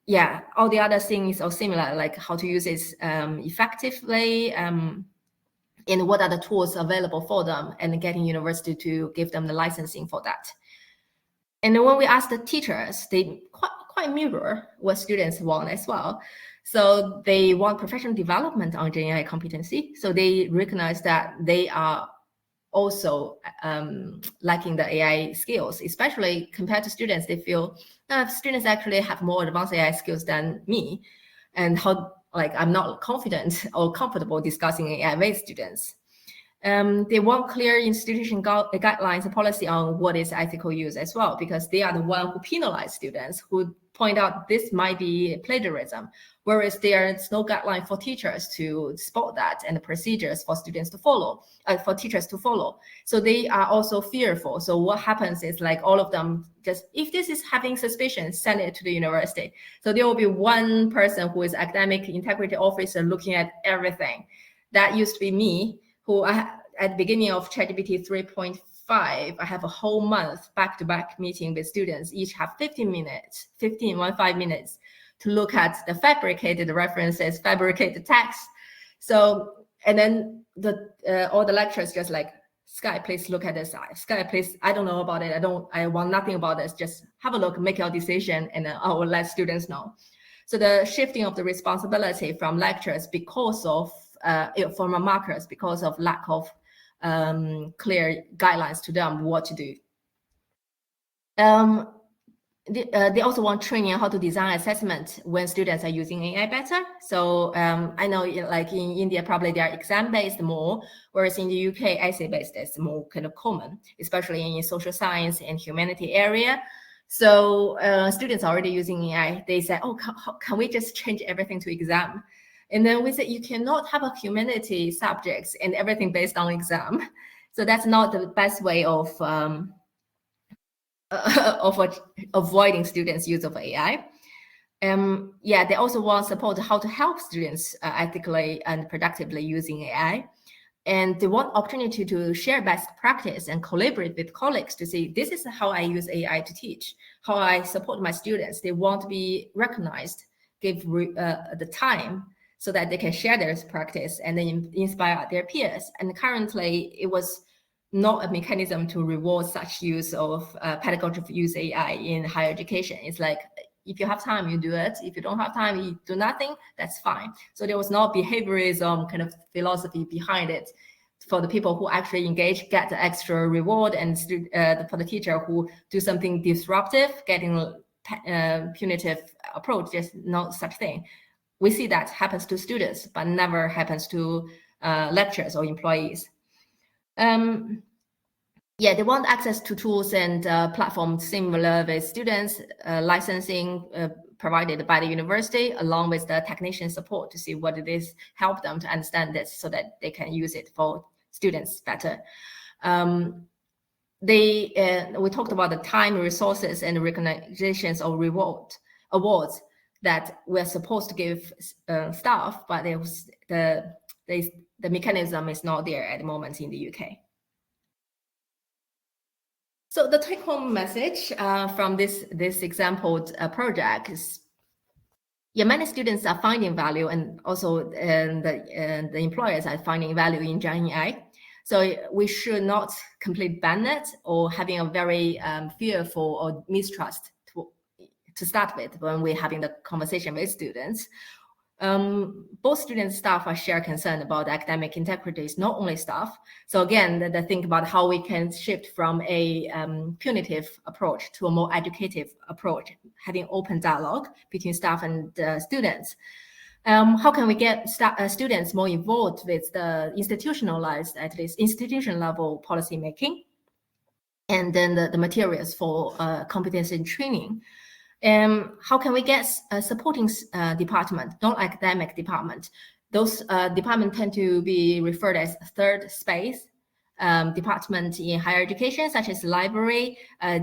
Yeah, all the other things are similar, like how to use it effectively, and what are the tools available for them, and getting university to give them the licensing for that. And then when we ask the teachers, they quite mirror what students want as well. So they want professional development on Gen AI competency. So they recognize that they are also lacking the AI skills, especially compared to students. They feel students actually have more advanced AI skills than me, and how I'm not confident or comfortable discussing AI with students. They want clear institution guidelines and policy on what is ethical use as well, because they are the one who penalize students, who point out this might be plagiarism, whereas there's no guideline for teachers to spot that and the procedures for students to follow, for teachers to follow. So they are also fearful. So what happens is all of them just, if this is having suspicion, send it to the university. So there will be one person who is academic integrity officer looking at everything. That used to be me, who at the beginning of ChatGPT 3.5, I have a whole month back-to-back meeting with students, each have 15 minutes to look at the fabricated references, fabricated text. So, and then all the lecturers just Skye, please look at this. Skye, please, I don't know about it. I want nothing about this. Just have a look, make your decision, and then I will let students know. So the shifting of the responsibility from lecturers because of from markers because of lack of clear guidelines to them what to do. They also want training on how to design assessment when students are using AI better. So I know like in India, probably they are exam-based more, whereas in the UK, essay-based is more kind of common, especially in social science and humanity area. So students are already using AI. They say, oh, can we just change everything to exam? And then we say, you cannot have a humanity subjects and everything based on exam. So that's not the best way of avoiding students' use of AI. Yeah, they also want support how to help students ethically and productively using AI. And they want opportunity to share best practice and collaborate with colleagues to say, this is how I use AI to teach, how I support my students. They want to be recognized, give the time so that they can share their practice and then inspire their peers. And currently, it was not a mechanism to reward such use of pedagogical use AI in higher education. It's like, if you have time, you do it. If you don't have time, you do nothing, that's fine. So there was no behaviorism kind of philosophy behind it. For the people who actually engage, get the extra reward, and for the teacher who do something disruptive, getting punitive approach, there's no such thing. We see that happens to students, but never happens to lecturers or employees. Yeah, they want access to tools and platforms similar with students, licensing provided by the university, along with the technician support to see what it is, help them to understand this so that they can use it for students better. We talked about the time, resources, and recognitions or awards that we're supposed to give staff, but the mechanism is not there at the moment in the UK. So the take-home message from this example project is, yeah, many students are finding value, and also the employers are finding value in Gen AI. So we should not completely ban it or having a very fearful or mistrust to start with when we're having the conversation with students. Both students and staff are shared concern about academic integrity, not only staff. So again, the think about how we can shift from a punitive approach to a more educative approach, having open dialogue between staff and students. How can we get students more involved with the institutionalized, at least institution level policy making, and then the materials for competency training? How can we get a supporting department, non-academic department? Those departments tend to be referred as third space department in higher education, such as library,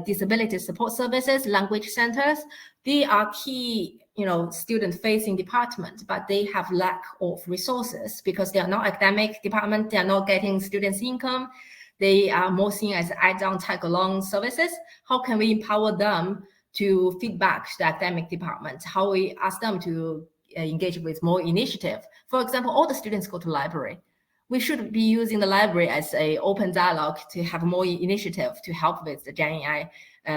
disability support services, language centers. They are key, student-facing department, but they have lack of resources because they are not academic department. They are not getting students' income. They are more seen as add-on tag-along services. How can we empower them to feedback to the academic department, how we ask them to engage with more initiative? For example, all the students go to library. We should be using the library as an open dialogue to have more initiative to help with the Gen AI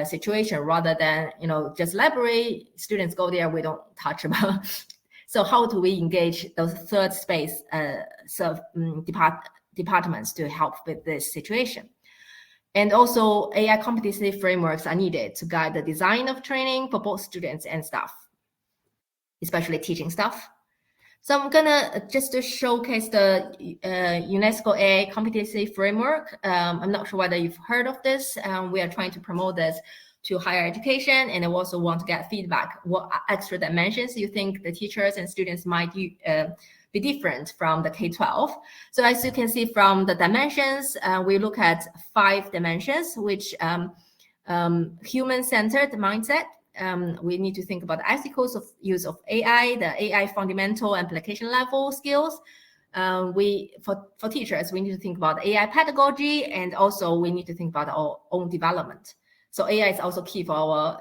situation, rather than, just library, students go there, we don't touch about. So how do we engage those third space departments to help with this situation? And also, AI competency frameworks are needed to guide the design of training for both students and staff, especially teaching staff. So I'm gonna just to showcase the UNESCO AI competency framework. I'm not sure whether you've heard of this. We are trying to promote this to higher education, and I also want to get feedback. What extra dimensions you think the teachers and students might be different from the K-12. So as you can see from the dimensions, we look at 5 dimensions, which human-centered mindset. We need to think about the ethical use of AI, the AI fundamental application level skills. For teachers, we need to think about AI pedagogy, and also we need to think about our own development. So AI is also key for our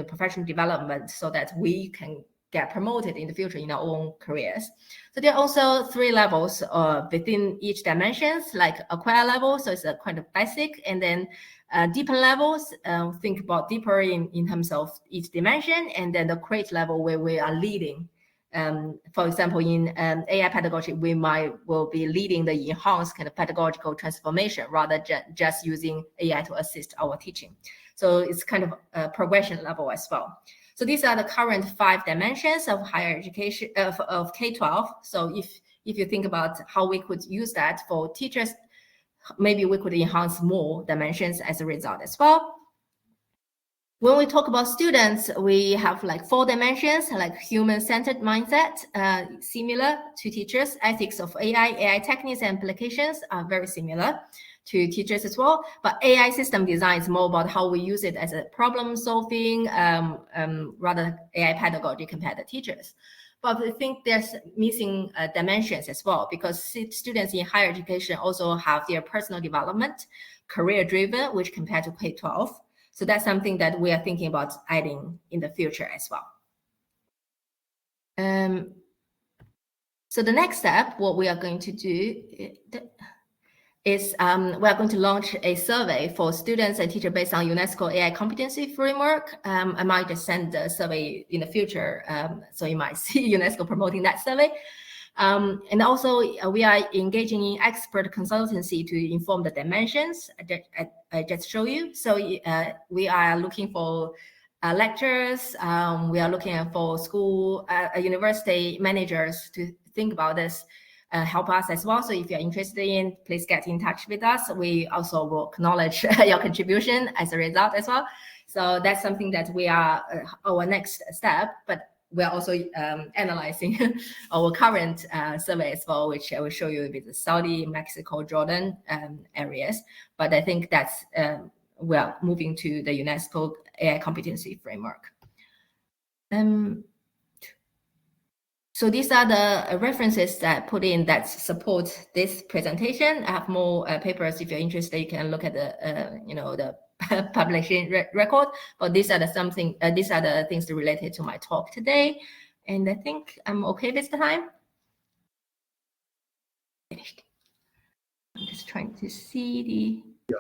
professional development, so that we can get promoted in the future in our own careers. So there are also 3 levels within each dimensions, like acquire level, so it's a kind of basic, and then deepen levels, think about deeper in terms of each dimension, and then the create level where we are leading For example, in AI pedagogy, we will be leading the enhanced kind of pedagogical transformation rather just using AI to assist our teaching. So it's kind of a progression level as well. So these are the current 5 dimensions of higher education of K-12. So if you think about how we could use that for teachers, maybe we could enhance more dimensions as a result as well. When we talk about students, we have like 4 dimensions, like human-centered mindset, similar to teachers. Ethics of AI techniques and applications are very similar to teachers as well. But AI system design is more about how we use it as a problem solving, rather than AI pedagogy compared to teachers. But I think there's missing dimensions as well, because students in higher education also have their personal development, career-driven, which compared to K-12. So that's something that we are thinking about adding in the future as well. So the next step, what we are going to do is we are going to launch a survey for students and teachers based on UNESCO AI competency framework. I might just send the survey in the future, so you might see UNESCO promoting that survey. And also, we are engaging in expert consultancy to inform the dimensions that I just showed you. So we are looking for lecturers. We are looking for school, university managers to think about this, help us as well. So if you're interested in, please get in touch with us. We also will acknowledge your contribution as a result as well. So that's something that we are our next step, but we're also analyzing our current survey as well, which I will show you with the Saudi, Mexico, Jordan areas. But I think that's we're moving to the UNESCO AI competency framework. So these are the references that I put in that support this presentation. I have more papers. If you're interested, you can look at the the publishing record. But these are the things related to my talk today, and I think I'm okay with the time. Finished. I'm just trying to see the.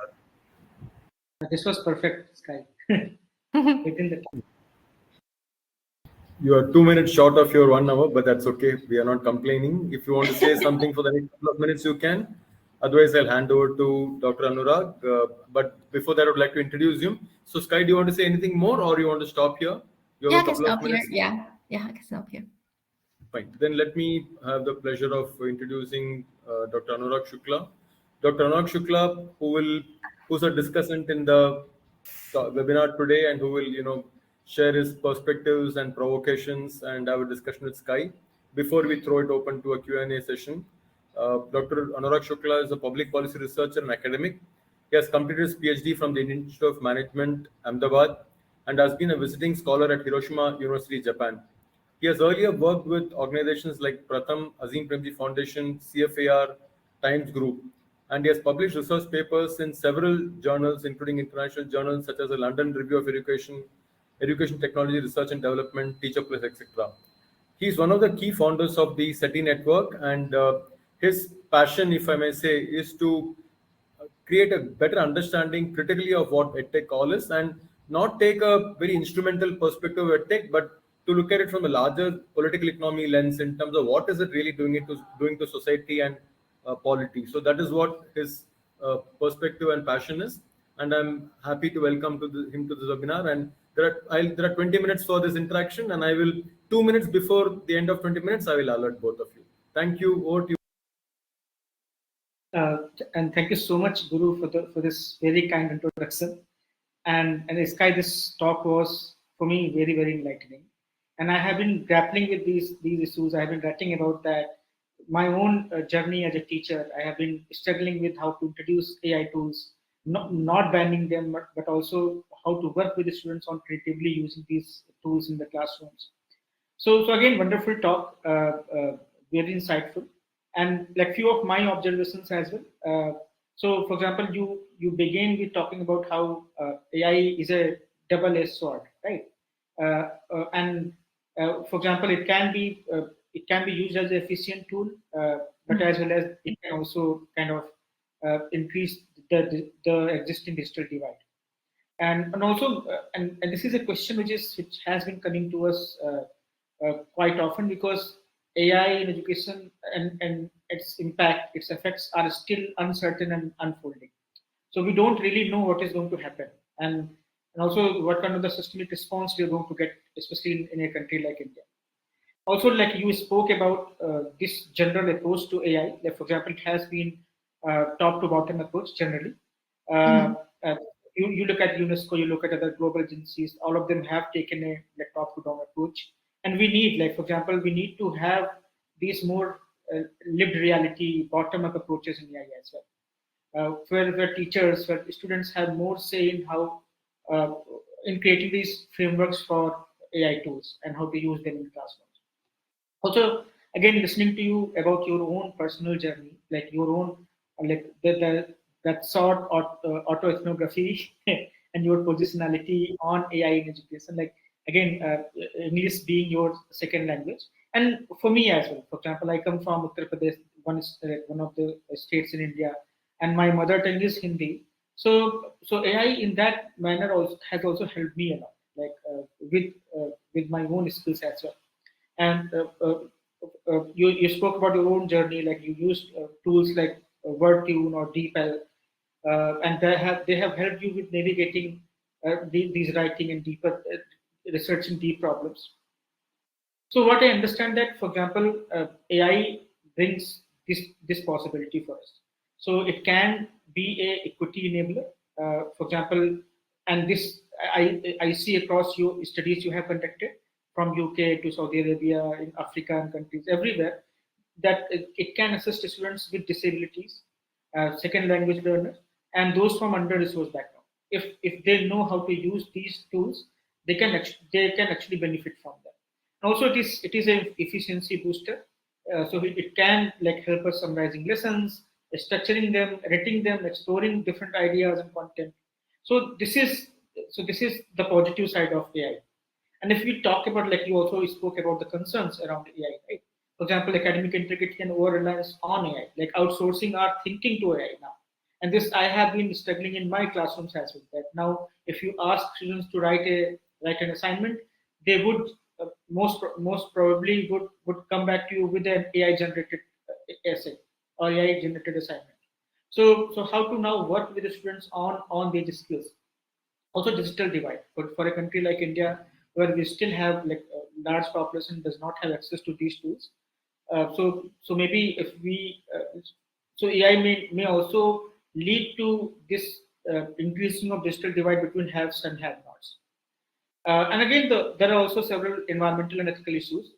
This was perfect, Skye. Within the time. You are 2 minutes short of your 1 hour, but that's okay. We are not complaining. If you want to say something for the next couple of minutes, you can. Otherwise, I'll hand over to Dr. Anurag. But before that, I would like to introduce him. So, Skye, do you want to say anything more, or you want to stop here? Yeah, I can stop here. Yeah, I can stop here. Fine. Then let me have the pleasure of introducing Dr. Anurag Shukla. Dr. Anurag Shukla, who's a discussant in the webinar today, and who will, share his perspectives and provocations and have a discussion with Skye before we throw it open to a Q&A session. Dr. Anurag Shukla is a public policy researcher and academic. He has completed his PhD from the Indian Institute of Management, Ahmedabad, and has been a visiting scholar at Hiroshima University, Japan. He has earlier worked with organizations like Pratham, Azim Premji Foundation, CFAR, Times Group, and he has published research papers in several journals, including international journals such as the London Review of Education, Education Technology Research and Development, Teacher Plus, etc. He is one of the key founders of the SETI network, and his passion, if I may say, is to create a better understanding critically of what EdTech all is, and not take a very instrumental perspective of EdTech, but to look at it from a larger political economy lens in terms of what is it really doing to society and polity. So that is what his perspective and passion is, and I'm happy to welcome him to this webinar. And there are 20 minutes for this interaction, and I will 2 minutes before the end of 20 minutes I will alert both of you. Thank you. Over to you. And thank you so much, Guru, for this very kind introduction. And Skye, this talk was for me very, very enlightening. And I have been grappling with these issues. I have been writing about that. My own journey as a teacher, I have been struggling with how to introduce AI tools, not banning them, but also how to work with the students on creatively using these tools in the classrooms. So again, wonderful talk, very insightful, and like few of my observations as well. So, for example, you begin with talking about how AI is a double-edged sword, right? And for example, it can be used as an efficient tool, but as well as it can also kind of increase the existing digital divide. And also and this is a question which has been coming to us quite often, because AI in education and its impact, its effects are still uncertain and unfolding. So we don't really know what is going to happen, and also what kind of the systemic response we are going to get, especially in a country like India. Also, like you spoke about this general approach to AI, like for example, it has been top to bottom approach generally. Uh, Mhm. uh, you look at UNESCO, you look at other global agencies, all of them have taken a like top to down approach, and we need, like for example, we need to have these more lived reality bottom up approaches in AI as well, where teachers, where students have more say in how uh, in creating these frameworks for AI tools and how to use them in classrooms. Also, again, listening to you about your own personal journey, like your own like that sort of autoethnography and your positionality on AI in education, like again, English being your second language, and for me as well. For example, I come from Uttar Pradesh, one of the states in India, and my mother tongue is Hindi. So AI in that manner also has also helped me a lot, like with my own skills as well. And you spoke about your own journey, like you used tools like WordTune or DeepL, and they have helped you with navigating these writing and deeper researching deep problems. So what I understand that, for example, AI brings this possibility for us. So it can be a equity enabler, for example, and this I see across your studies you have conducted from UK to Saudi Arabia, in African countries, everywhere, that it can assist students with disabilities, second language learners, and those from under-resourced background. If they know how to use these tools, they can actually benefit from them. Also, it is an efficiency booster. So it can like help us summarizing lessons, structuring them, editing them, exploring different ideas and content. So this is the positive side of AI. And if we talk about, like you also spoke about the concerns around AI, right? For example, academic integrity and over reliance on AI, like outsourcing our thinking to AI now. And this I have been struggling in my classrooms as well. That now, if you ask students to write an assignment, they would most probably would come back to you with an AI generated essay or AI generated assignment. So how to now work with the students on these skills? Also, digital divide for a country like India, where we still have like a large population does not have access to these tools. So maybe if we so AI may also lead to this increasing of digital divide between haves and have-nots. And again, there are also several environmental and ethical issues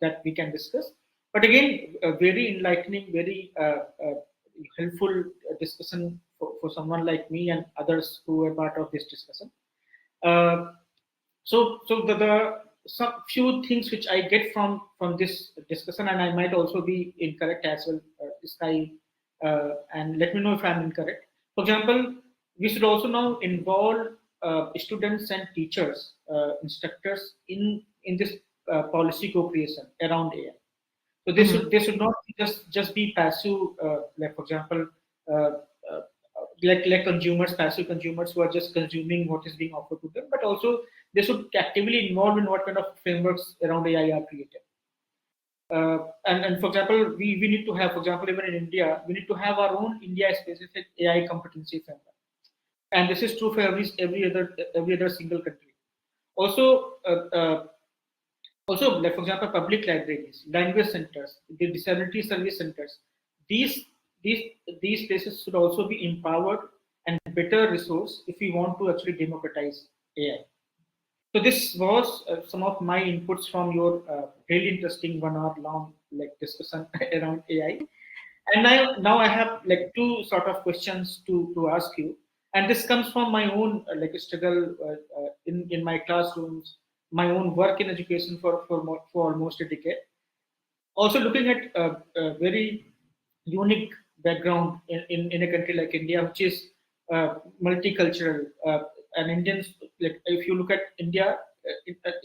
that we can discuss. But again, a very enlightening, very helpful discussion for someone like me and others who are part of this discussion. Uh, so the some few things which I get from this discussion, and I might also be incorrect as well, Skye, and let me know if I'm incorrect. For example, we should also now involve students and teachers, instructors in this policy co-creation around AI. So Mhm. they should not just be passive, like for example, uh, uh, like consumers, passive consumers who are just consuming what is being offered to them, but also they should actively involve in what kind of frameworks around AI are created. And for example, we need to have, for example, even in India, we need to have our own India specific AI competency framework, and this is true for every other single country. Also, also, like for example, public libraries, language centers, the disability service centers, these these these places should also be empowered and better resourced if we want to actually democratize AI. So this was some of my inputs from your really interesting 1 hour long like discussion around AI. And now I have like two sort of questions to ask you, and this comes from my own like struggle in my classrooms, my own work in education for almost a decade. Also looking at a very unique background in a country like India, which is multicultural. And Indians, like if you look at India,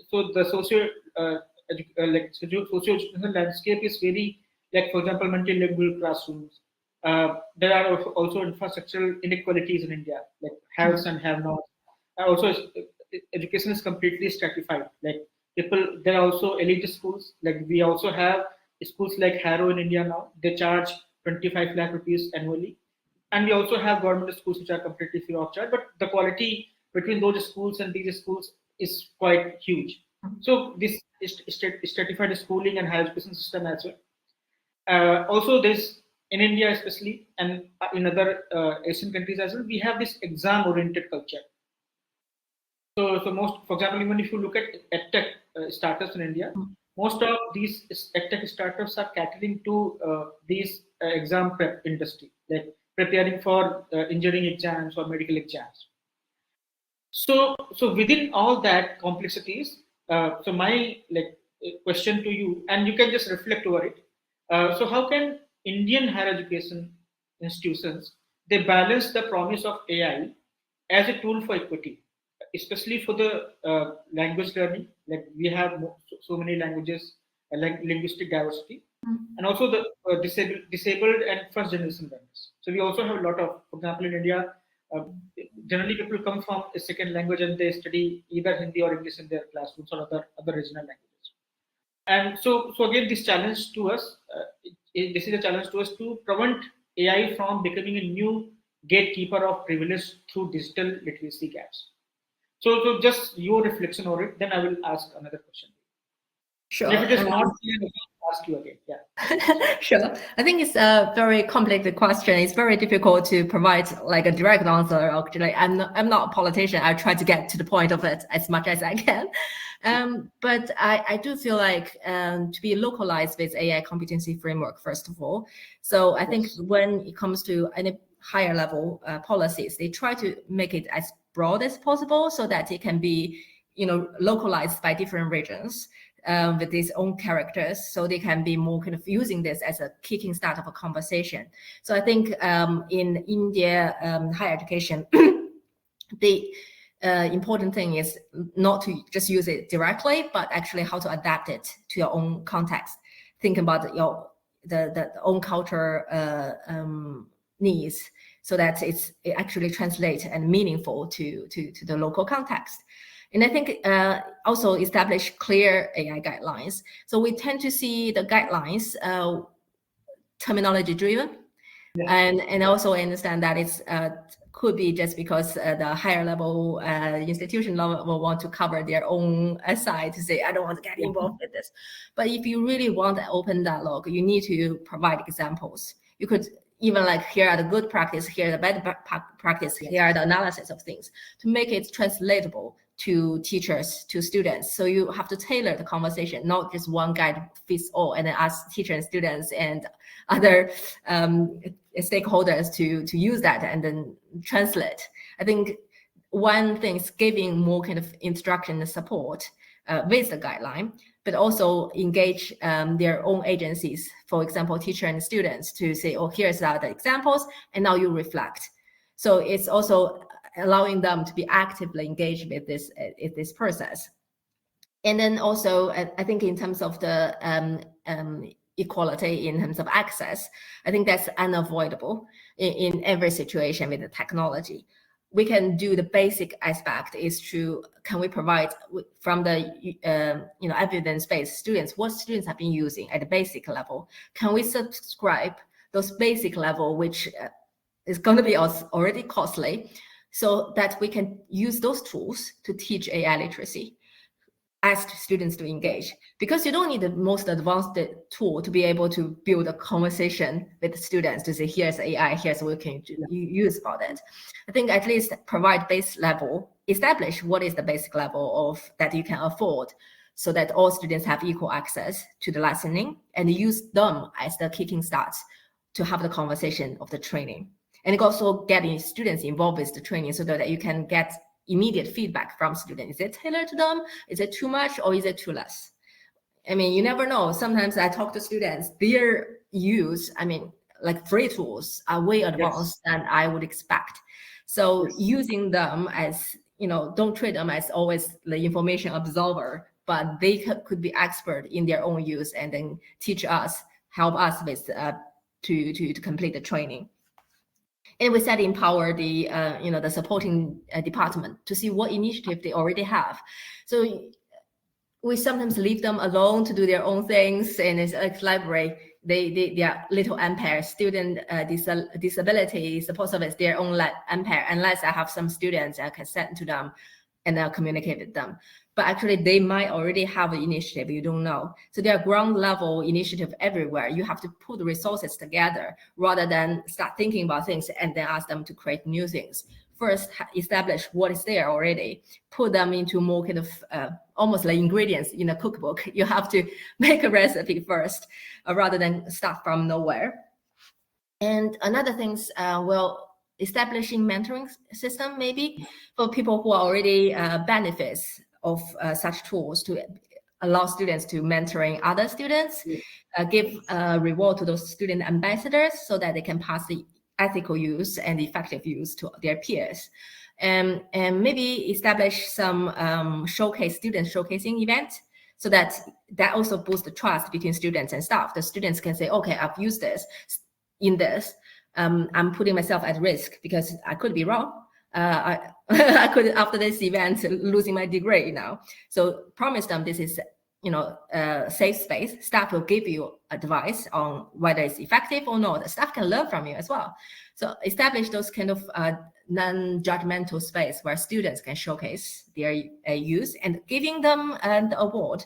so the socio-educational landscape is very, like for example, multilingual classrooms. There are also infrastructural inequalities in India, like haves Mhm. and have-nots. Also, education is completely stratified. Like There are also elite schools. Like we also have schools like Harrow in India now. They charge 25 lakh rupees annually. And we also have government schools which are completely free of charge. But the quality between those schools and these schools is quite huge. So this is stratified schooling and higher education system as well. Also, this in India especially, and in other Asian countries as well, we have this exam-oriented culture. So most, for example, even if you look at EdTech startups in India, most of these EdTech startups are catering to these exam prep industry, like preparing for engineering exams or medical exams. So within all that complexities, so my question to you, and you can just reflect over it. So how can Indian higher education institutions they balance the promise of AI as a tool for equity, especially for the language learning? Like we have so many languages, like linguistic diversity, and also the disabled and first generation learners. So we also have a lot of, for example, in India. Generally, people come from a second language and they study either Hindi or English in their classrooms or other regional languages. And so again, this challenge to us, this is a challenge to us to prevent AI from becoming a new gatekeeper of privilege through digital literacy gaps. So just your reflection on it, then I will ask another question. Sure. And if it is not clear, I'll ask you again. Yeah. Sure. I think it's a very complicated question. It's very difficult to provide like a direct answer. Actually, I'm not a politician. I try to get to the point of it as much as I can. But I do feel like to be localized with AI competency framework, first of all. So I think when it comes to any higher level policies, they try to make it as broad as possible so that it can be, localized by different regions. With its own characters, so they can be more kind of using this as a kicking start of a conversation. So I think in India higher education, the important thing is not to just use it directly, but actually how to adapt it to your own context. Think about your the own culture needs, so that it actually translates and meaningful to the local context. And I think also establish clear AI guidelines. So we tend to see the guidelines terminology driven, and also understand that it's could be just because the higher level institution will want to cover their own side to say, I don't want to get involved with this. But if you really want an open dialogue, you need to provide examples. You could even like, here are the good practice, here are the bad practice, here are the analysis of things, to make it translatable to teachers, to students. So you have to tailor the conversation, not just one guide fits all, and then ask teachers and students and other stakeholders to use that and then translate. I think one thing is giving more kind of instruction and support with the guideline, but also engage their own agencies, for example, teacher and students, to say, oh, here's the examples, and now you reflect. So it's also allowing them to be actively engaged with this process. And then also, I think in terms of the equality in terms of access, I think that's unavoidable in every situation with the technology. We can do the basic aspect is can we provide from the evidence-based students, what students have been using at the basic level? Can we subscribe those basic level, which is going to be already costly, so that we can use those tools to teach AI literacy, ask students to engage? Because you don't need the most advanced tool to be able to build a conversation with the students to say, here's AI, here's what can you use about it. I think at least provide base level, establish what is the basic level of that you can afford, so that all students have equal access to the listening, and use them as the kicking starts to have the conversation of the training. And also getting students involved with the training so that you can get immediate feedback from students. Is it tailored to them? Is it too much, or is it too less? I mean, you never know. Sometimes I talk to students, their use, like free tools are way advanced than I would expect. So using them as, don't treat them as always the information absorber, but they could be expert in their own use, and then teach us, help us with to complete the training. And we said empower the the supporting department to see what initiative they already have. So we sometimes leave them alone to do their own things, and it's like library. They are little impaired. Student disability is supposed to be their own impair, unless I have some students I can send to them and I'll communicate with them. But actually they might already have an initiative, you don't know. So there are ground level initiative everywhere. You have to put the resources together rather than start thinking about things and then ask them to create new things. First, establish what is there already, put them into more kind of almost like ingredients in a cookbook. You have to make a recipe first rather than start from nowhere. And another things, establishing mentoring system maybe for people who are already benefits of such tools to allow students to mentoring other students, give reward to those student ambassadors so that they can pass the ethical use and effective use to their peers. And maybe establish some student showcasing event so that also boosts the trust between students and staff. The students can say, okay, I've used this in this. I'm putting myself at risk because I could be wrong. I could, after this event, losing my degree now. So promise them this is, a safe space. Staff will give you advice on whether it's effective or not. The staff can learn from you as well. So establish those kind of non-judgmental space where students can showcase their use and giving them an award.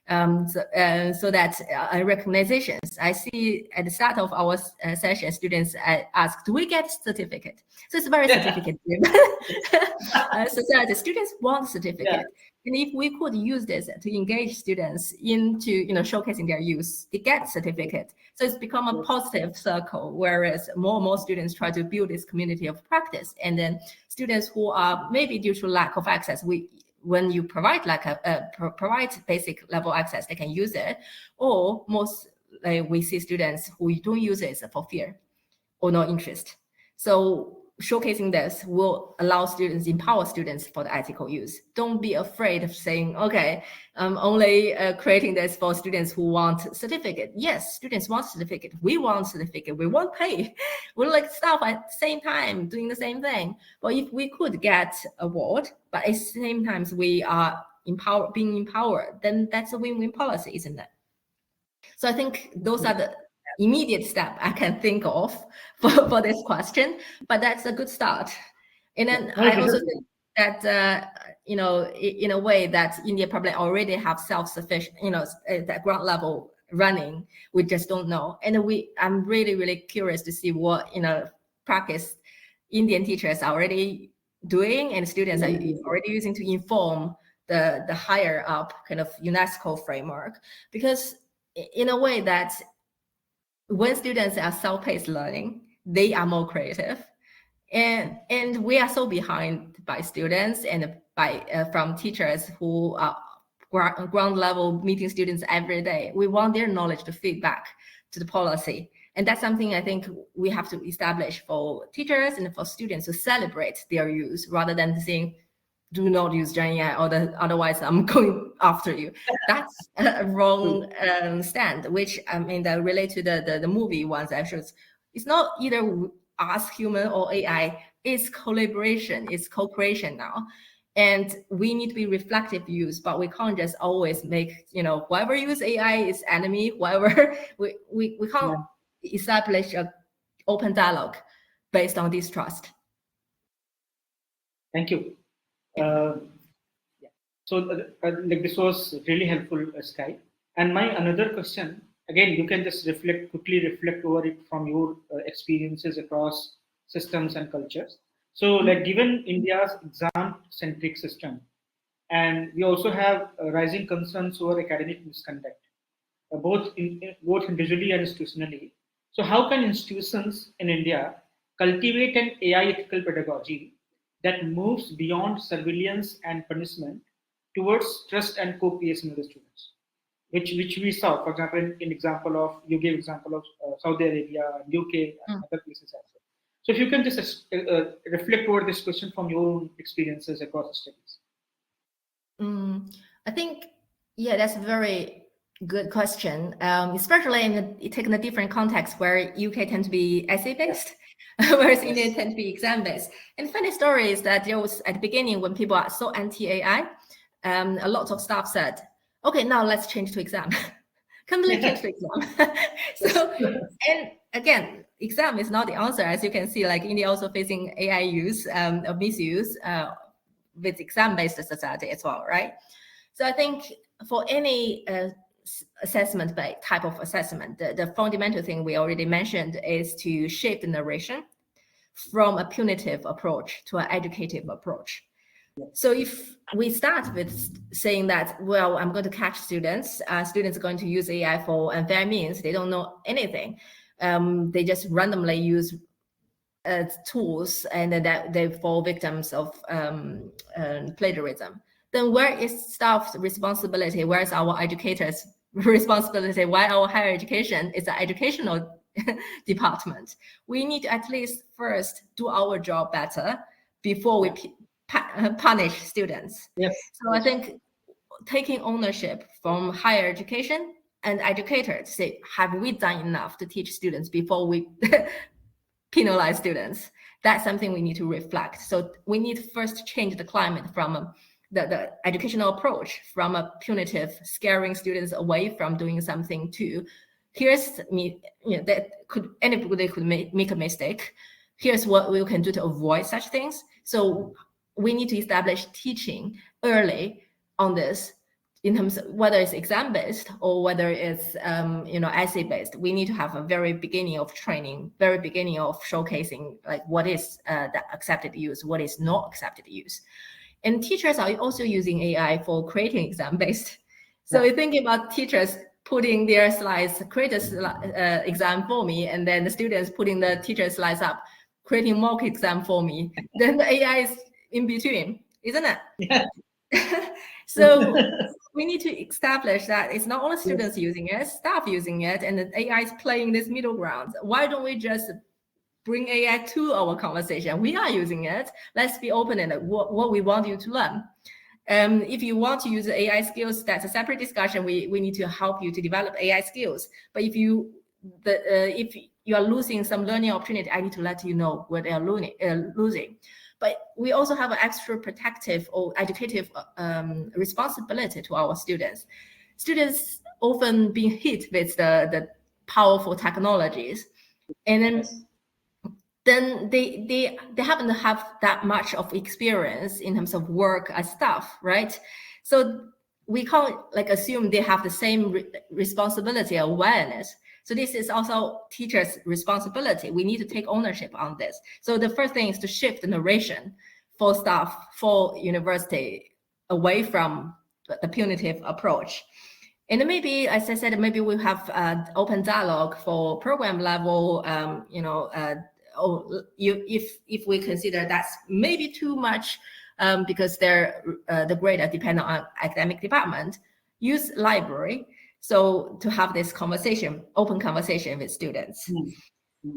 So that recognitions. I see at the start of our session, students ask, do we get certificate? So it's very certificate driven. So the students want certificate. Yeah. And if we could use this to engage students into, showcasing their use, they get certificate. So it's become a positive circle, whereas more and more students try to build this community of practice. And then students who are maybe due to lack of access, when you provide provide basic level access, they can use it. Or most we see students who don't use it for fear or no interest. So showcasing this will allow students, empower students for the ethical use. Don't be afraid of saying, okay, I'm only creating this for students who want certificate. Yes, students want certificate. We want certificate. We want pay. We like staff at the same time doing the same thing. But if we could get award, but at the same time we are being empowered, then that's a win-win policy, isn't it? So I think those are the immediate step I can think of for this question, but that's a good start. And then I also think that in a way that India probably already have self-sufficient, that ground level running. We just don't know. And I'm really curious to see what practice Indian teachers are already doing and students are already using to inform the higher up kind of UNESCO framework, because in a way that when students are self-paced learning, they are more creative, and we are so behind by students and by from teachers who are ground level meeting students every day. We want their knowledge to feed back to the policy, and that's something I think we have to establish for teachers and for students to celebrate their use rather than saying, do not use Gen AI, or otherwise I'm going after you. That's a wrong stand, which that relate to the movie ones I showed. It's not either us human or AI, it's collaboration, it's co-creation now. And we need to be reflective use, but we can't just always make, whoever use AI is enemy, whoever, we can't establish an open dialogue based on this trust. Thank you. So this was really helpful, Skye. And my another question, again, you can just quickly reflect over it from your experiences across systems and cultures. So given India's exam-centric system, and we also have rising concerns over academic misconduct, both individually and institutionally. So how can institutions in India cultivate an AI ethical pedagogy that moves beyond surveillance and punishment towards trust and co-creation of the students, which we saw, for example, you gave example of Saudi Arabia, UK, and other places as well. So if you can just reflect over this question from your own experiences across studies. I think, that's a very good question, especially taking a different context where UK tend to be essay-based, whereas India tend to be exam-based. And funny story is that there was, at the beginning, when people are so anti-AI, a lot of staff said, okay, now let's change to exam. Completely change to exam. So, and again, exam is not the answer. As you can see, like India also facing AI use or misuse with exam-based society as well, right? So I think for any assessment by type of assessment, the fundamental thing we already mentioned is to shift the narration from a punitive approach to an educative approach. So if we start with saying that, well, I'm going to catch students, students are going to use AI for unfair means, they don't know anything. They just randomly use tools and that they fall victims of plagiarism. Then where is staff's responsibility? Where is our educators' responsibility? Why our higher education is an educational department? We need to at least first do our job better before we punish students. Yes. So I think taking ownership from higher education and educators, say, have we done enough to teach students before we penalize students? That's something we need to reflect. So we need to first change the climate from the educational approach, from a punitive, scaring students away from doing something, to here's me, that could anybody could make a mistake. Here's what we can do to avoid such things. So we need to establish teaching early on this, in terms of whether it's exam-based or whether it's essay-based. We need to have a very beginning of training, very beginning of showcasing like what is the accepted use, what is not accepted use. And teachers are also using AI for creating exam-based. So you're thinking about teachers putting their slides, create a exam for me, and then the students putting the teacher's slides up, creating mock exam for me. Then the AI is in between, isn't it? Yeah. So we need to establish that it's not only students using it, staff using it, and the AI is playing this middle ground. Why don't we just bring AI to our conversation? We are using it. Let's be open in what we want you to learn. If you want to use AI skills, that's a separate discussion. We need to help you to develop AI skills. But if you are losing some learning opportunity, I need to let you know what they are losing. But we also have an extra protective or educative responsibility to our students. Students often being hit with the powerful technologies, and then they happen to have that much of experience in terms of work as staff, right? So we can't like assume they have the same responsibility or awareness. So this is also teachers' responsibility. We need to take ownership on this. So the first thing is to shift the narration for staff, for university, away from the punitive approach. And maybe, as I said, maybe we have open dialogue for program level, if we consider that's maybe too much because the grade depend on academic department, use library. So to have this conversation, open conversation with students.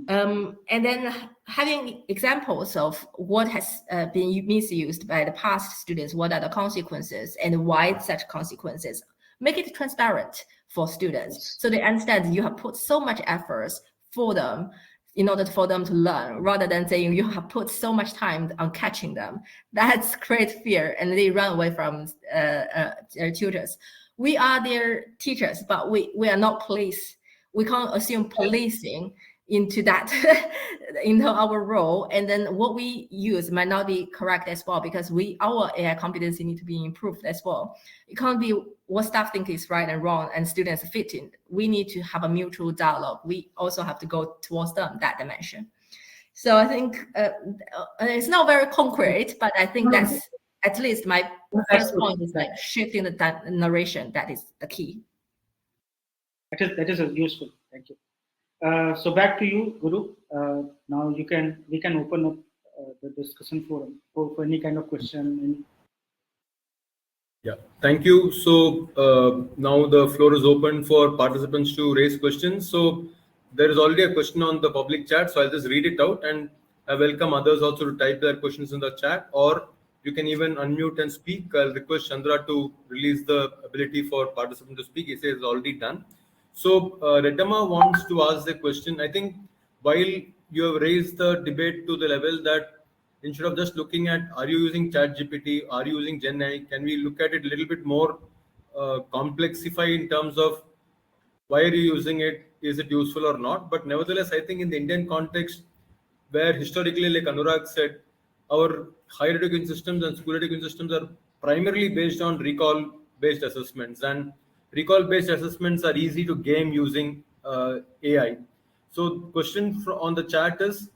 And then having examples of what has been misused by the past students, what are the consequences and why such consequences. Make it transparent for students so they understand you have put so much effort for them in order for them to learn, rather than saying you have put so much time on catching them. That's create fear and they run away from their tutors. We are their teachers, but we are not police. We can't assume policing into that, into our role. And then what we use might not be correct as well, because our AI competency need to be improved as well. It can't be what staff think is right and wrong and students fit in. We need to have a mutual dialogue. We also have to go towards them, that dimension. So I think it's not very concrete, but I think that's at least my first point is like shifting the narration. That is the key. That is useful. Thank you. So back to you, Guru. Now we can open up the discussion forum for any kind of question. Yeah, thank you. So now the floor is open for participants to raise questions. So there is already a question on the public chat, so I'll just read it out, and I welcome others also to type their questions in the chat, or you can even unmute and speak. I'll request Chandra to release the ability for participants to speak. He says it's already done. So Redama wants to ask the question. I think while you have raised the debate to the level that instead of just looking at are you using ChatGPT, are you using Gen AI, can we look at it a little bit more complexify in terms of why are you using it, is it useful or not. But nevertheless, I think in the Indian context, where historically, like Anurag said, our higher education systems and school education systems are primarily based on recall based assessments, and recall based assessments are easy to game using AI. So question on the chat is,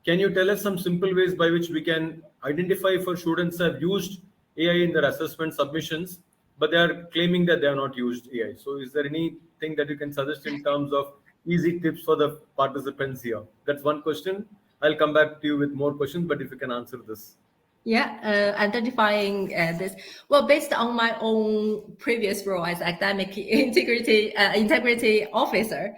can you tell us some simple ways by which we can identify for students who have used AI in their assessment submissions, but they are claiming that they have not used AI? So is there anything that you can suggest in terms of easy tips for the participants here? That's one question. I'll come back to you with more questions, but if you can answer this. Yeah, identifying this. Well, based on my own previous role as academic integrity officer,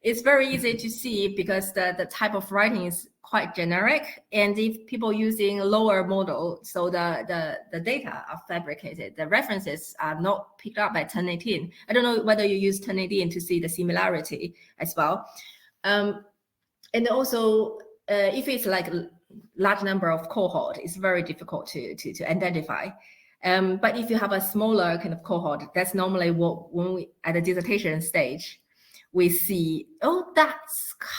it's very easy to see because the type of writing is quite generic. And if people using lower model, so the data are fabricated, the references are not picked up by Turnitin. I don't know whether you use Turnitin to see the similarity as well. And also, if it's like a large number of cohort, it's very difficult to identify. But if you have a smaller kind of cohort, that's normally what, when we at the dissertation stage, we see, oh, that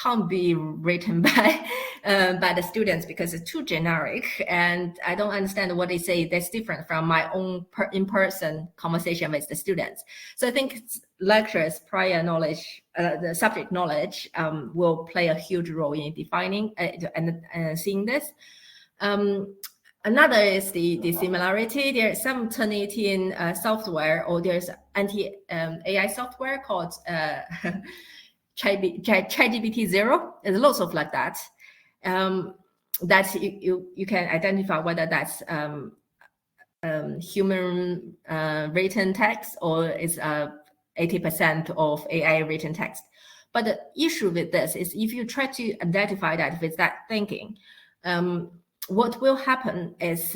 can't be written by the students because it's too generic, and I don't understand what they say. That's different from my own in-person conversation with the students. So I think lecturers' prior knowledge, the subject knowledge, will play a huge role in defining and seeing this. Another is the similarity. There's some Turnitin software, or there's anti-AI software called ChatGPT 0. There's lots of like that. That you can identify whether that's human written text or is 80% of AI written text. But the issue with this is if you try to identify that with that thinking, what will happen is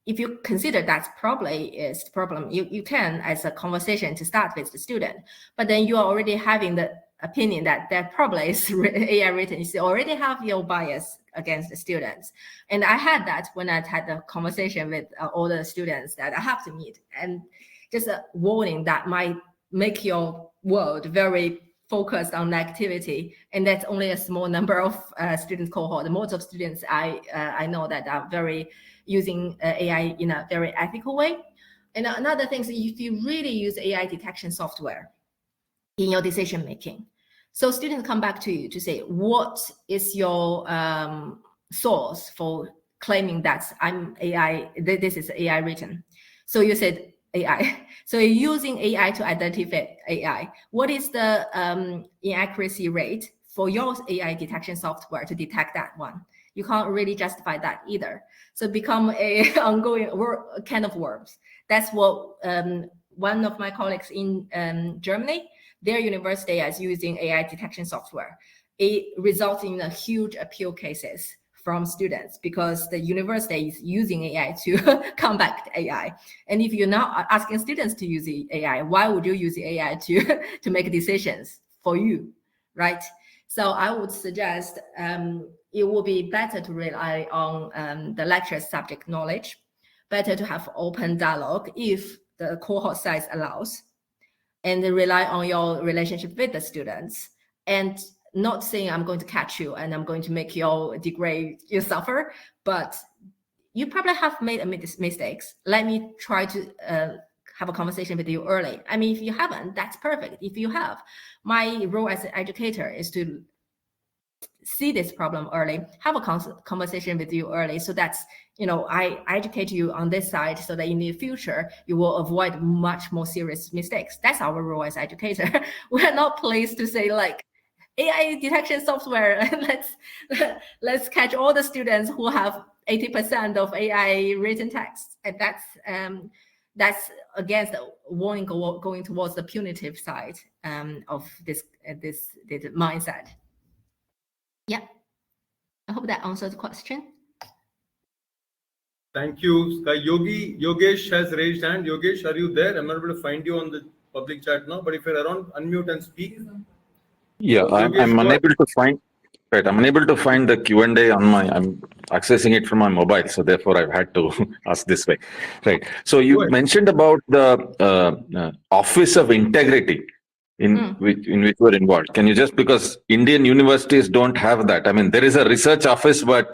if you consider that probably is the problem, you can, as a conversation to start with the student, but then you are already having the opinion that probably is AI written. You already have your bias against the students. And I had that when I had the conversation with all the students that I have to meet. And just a warning that might make your world very focused on activity, and that's only a small number of student cohort. Most of students I know that are very using AI in a very ethical way. And another thing is if you really use AI detection software in your decision making, so students come back to you to say, what is your source for claiming that I'm AI, this is AI written? So you said AI. So you're using AI to identify AI. What is the inaccuracy rate for your AI detection software to detect that one? You can't really justify that either. So become a ongoing kind of worms. That's what one of my colleagues in Germany, their university is using AI detection software. It results in a huge appeal cases from students because the university is using AI to combat AI. And if you're not asking students to use the AI, why would you use the AI to make decisions for you, right? So I would suggest it would be better to rely on the lecturer's subject knowledge, better to have open dialogue if the cohort size allows, and rely on your relationship with the students, and not saying I'm going to catch you and I'm going to make your degree you suffer, but you probably have made mistakes. Let me try to have a conversation with you early. I mean, if you haven't, that's perfect. If you have, my role as an educator is to see this problem early, have a conversation with you early, so that's, you know, I educate you on this side so that in the future you will avoid much more serious mistakes. That's our role as educator. We're not pleased to say like, AI detection software, let's catch all the students who have 80% of AI written text. And that's against the warning going towards the punitive side of this mindset. Yeah, I hope that answers the question. Thank you, Skye. Yogesh has raised hand. Yogesh, are you there? I'm not able to find you on the public chat now, but if you're around, unmute and speak. Yeah, Yogesh, I'm unable to find. Right. I'm unable to find the Q&A on I'm accessing it from my mobile, so therefore I've had to ask this way. Right. So you mentioned about the Office of Integrity in which we're involved. Can you just, because Indian universities don't have that. I mean, there is a research office, but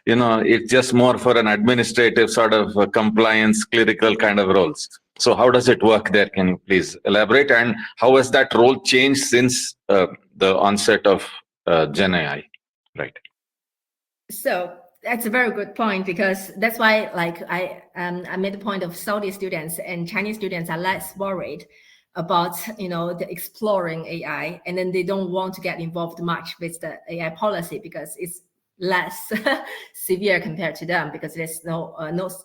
it's just more for an administrative sort of compliance, clerical kind of roles. So how does it work there? Can you please elaborate? And how has that role changed since the onset of Gen AI? Right. So that's a very good point, because that's why, like, I made the point of Saudi students and Chinese students are less worried about the exploring AI, and then they don't want to get involved much with the AI policy because it's less severe compared to them, because there's no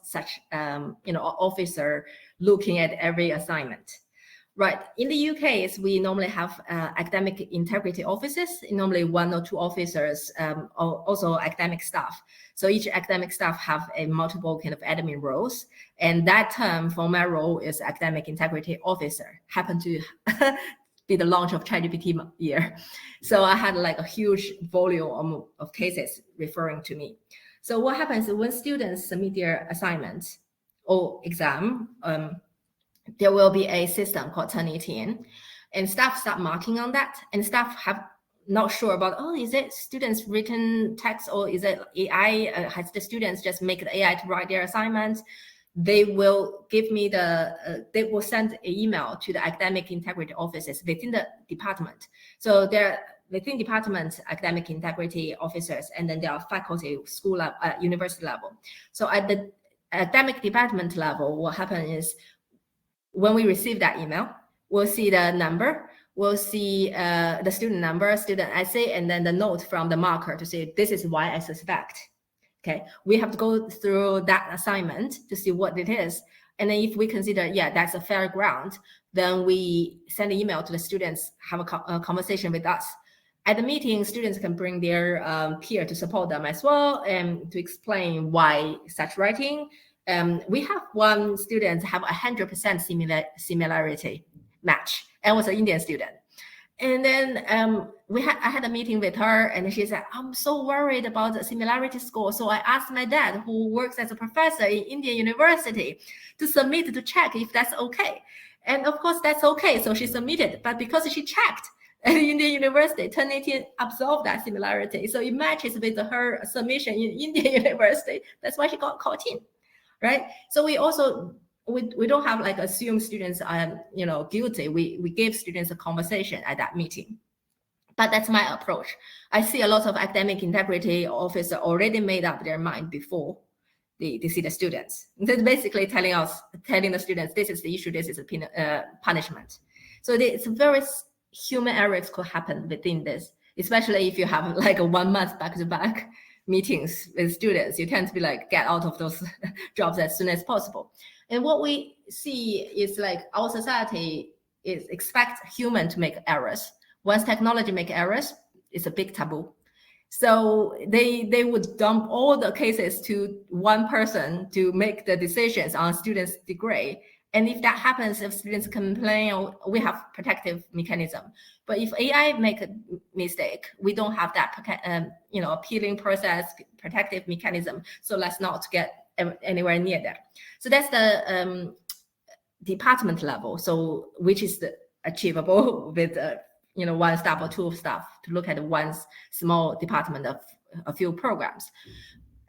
such officer looking at every assignment. Right. In the UK, we normally have academic integrity officers, normally 1 or 2 officers, also academic staff. So each academic staff have a multiple kind of admin roles. And that term for my role is academic integrity officer, happened to be the launch of ChatGPT year. So I had like a huge volume of cases referring to me. So what happens when students submit their assignment or exam, there will be a system called Turnitin, and staff start marking on that, and staff have not sure about, is it students written text or is it AI? Has the students just make the AI to write their assignments? They will give me they will send an email to the academic integrity officers within the department. So they're within department academic integrity officers, and then there are faculty, school level, university level. So at the academic department level, what happens is, when we receive that email, we'll see the number, we'll see the student number, student essay, and then the note from the marker to say, this is why I suspect. Okay, we have to go through that assignment to see what it is. And then if we consider, that's a fair ground, then we send an email to the students, have a conversation with us. At the meeting, students can bring their peer to support them as well, and to explain why such writing. We have one student have 100% similarity match, and was an Indian student. And then I had a meeting with her, and she said, I'm so worried about the similarity score. So I asked my dad, who works as a professor in Indian university, to submit to check if that's okay. And of course, that's okay. So she submitted, but because she checked at the Indian university, Turnitin absolved that similarity. So it matches with her submission in Indian university. That's why she got called in. Right. So we also, we don't have like assume students are, guilty. We give students a conversation at that meeting. But that's my approach. I see a lot of academic integrity officers already made up their mind before they see the students. They're basically telling the students, this is the issue, this is a punishment. So it's very human errors could happen within this, especially if you have like a 1 month back-to-back meetings with students. You tend to be like, get out of those jobs as soon as possible. And what we see is like our society expects human to make errors. Once technology make errors, it's a big taboo. So they would dump all the cases to one person to make the decisions on students' degree. And if that happens, if students complain, we have protective mechanism. But if AI make a mistake, we don't have that, appealing process, protective mechanism. So let's not get anywhere near that. So that's the department level. So which is achievable with one staff or 2 staff to look at one small department of a few programs.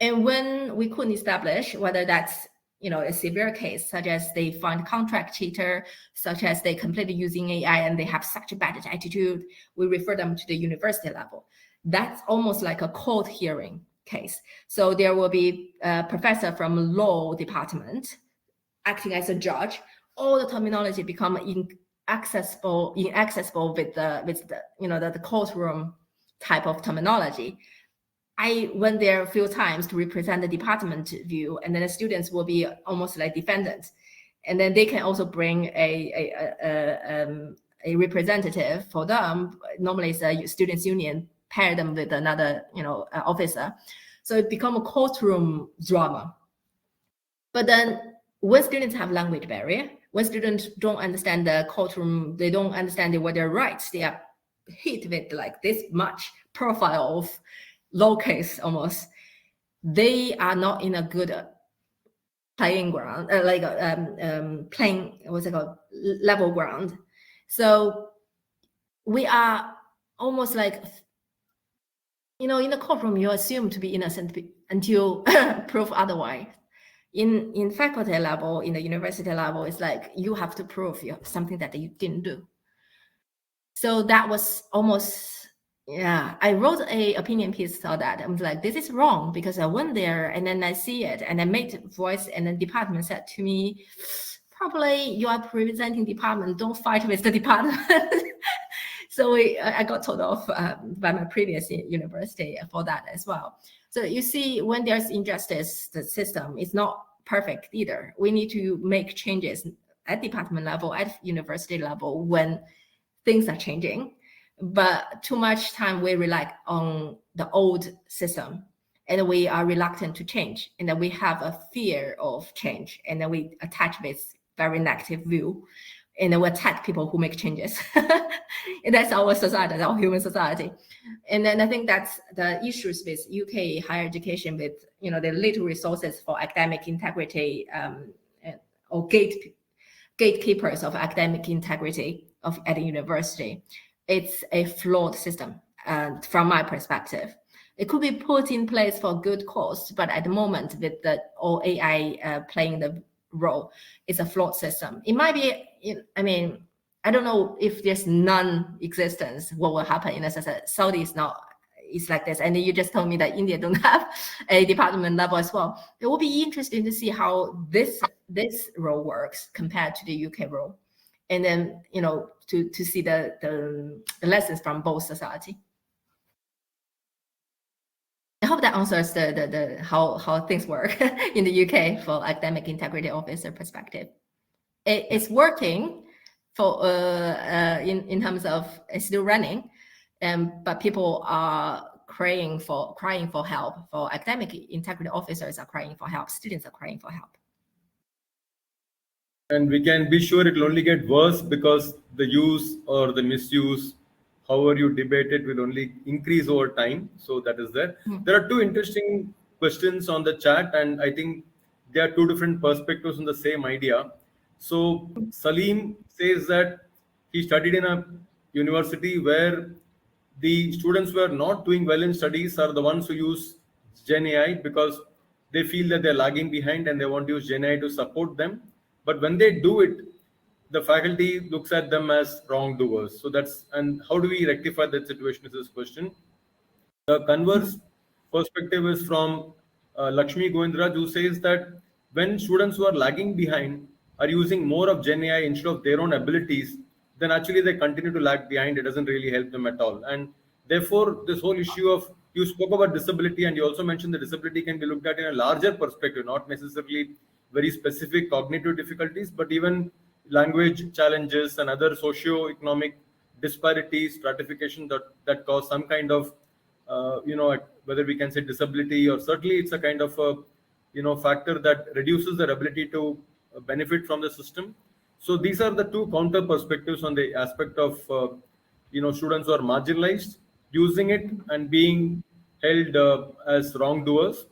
And when we couldn't establish whether that's a severe case, such as they find contract cheater, such as they completely using AI and they have such a bad attitude, we refer them to the university level. That's almost like a court hearing case. So there will be a professor from law department acting as a judge. All the terminology become inaccessible with the courtroom type of terminology. I went there a few times to represent the department view, and then the students will be almost like defendants. And then they can also bring a representative for them. Normally it's a students union, pair them with another, officer. So it become a courtroom drama. But then when students have language barrier, when students don't understand the courtroom, they don't understand what their rights, they are hit with like this much profile of low case almost, they are not in a good playing ground, playing, what's it called, level ground. So we are almost like, in the courtroom, you assume to be innocent until prove otherwise. In faculty level, in the university level, it's like you have to prove something that you didn't do. So that was almost, I wrote a opinion piece on that. I'm like, this is wrong, because I went there and then I see it and I made voice, and the department said to me, probably you are representing department, don't fight with the department. So I got told off by my previous university for that as well. So you see, when there's injustice, the system is not perfect either. We need to make changes at department level, at university level, when things are changing. But too much time we rely on the old system, and we are reluctant to change, and then we have a fear of change, and then we attach this very negative view, and then we attack people who make changes. And that's our society, our human society. And then I think that's the issues with UK higher education, with the little resources for academic integrity, or gatekeepers of academic integrity at a university. It's a flawed system, from my perspective. It could be put in place for good cause, but at the moment, with the all AI playing the role, it's a flawed system. It might be, I don't know if there's non-existence, what will happen in a society. Saudi is not, it's like this. And you just told me that India don't have a department level as well. It will be interesting to see how this role works compared to the UK role. And then, to see the lessons from both society. I hope that answers the how things work in the UK for academic integrity officer perspective. It's working for in terms of it's still running, but people are crying for help. For academic integrity officers are crying for help. Students are crying for help. And we can be sure it will only get worse, because the use or the misuse, however you debate it, will only increase over time. So that is there. There are two interesting questions on the chat, and I think there are two different perspectives on the same idea. So Salim says that he studied in a university where the students who are not doing well in studies are the ones who use Gen AI, because they feel that they're lagging behind and they want to use Gen AI to support them. But when they do it, the faculty looks at them as wrongdoers. So and how do we rectify that situation is this question. The converse perspective is from Lakshmi Govindraj, who says that when students who are lagging behind are using more of Gen AI instead of their own abilities, then actually they continue to lag behind. It doesn't really help them at all. And therefore, this whole issue of, you spoke about disability, and you also mentioned that disability can be looked at in a larger perspective, not necessarily very specific cognitive difficulties, but even language challenges and other socio-economic disparities, stratification that cause some kind of whether we can say disability, or certainly it's a kind of a factor that reduces their ability to benefit from the system. So these are the two counter perspectives on the aspect of students who are marginalized using it and being held as wrongdoers.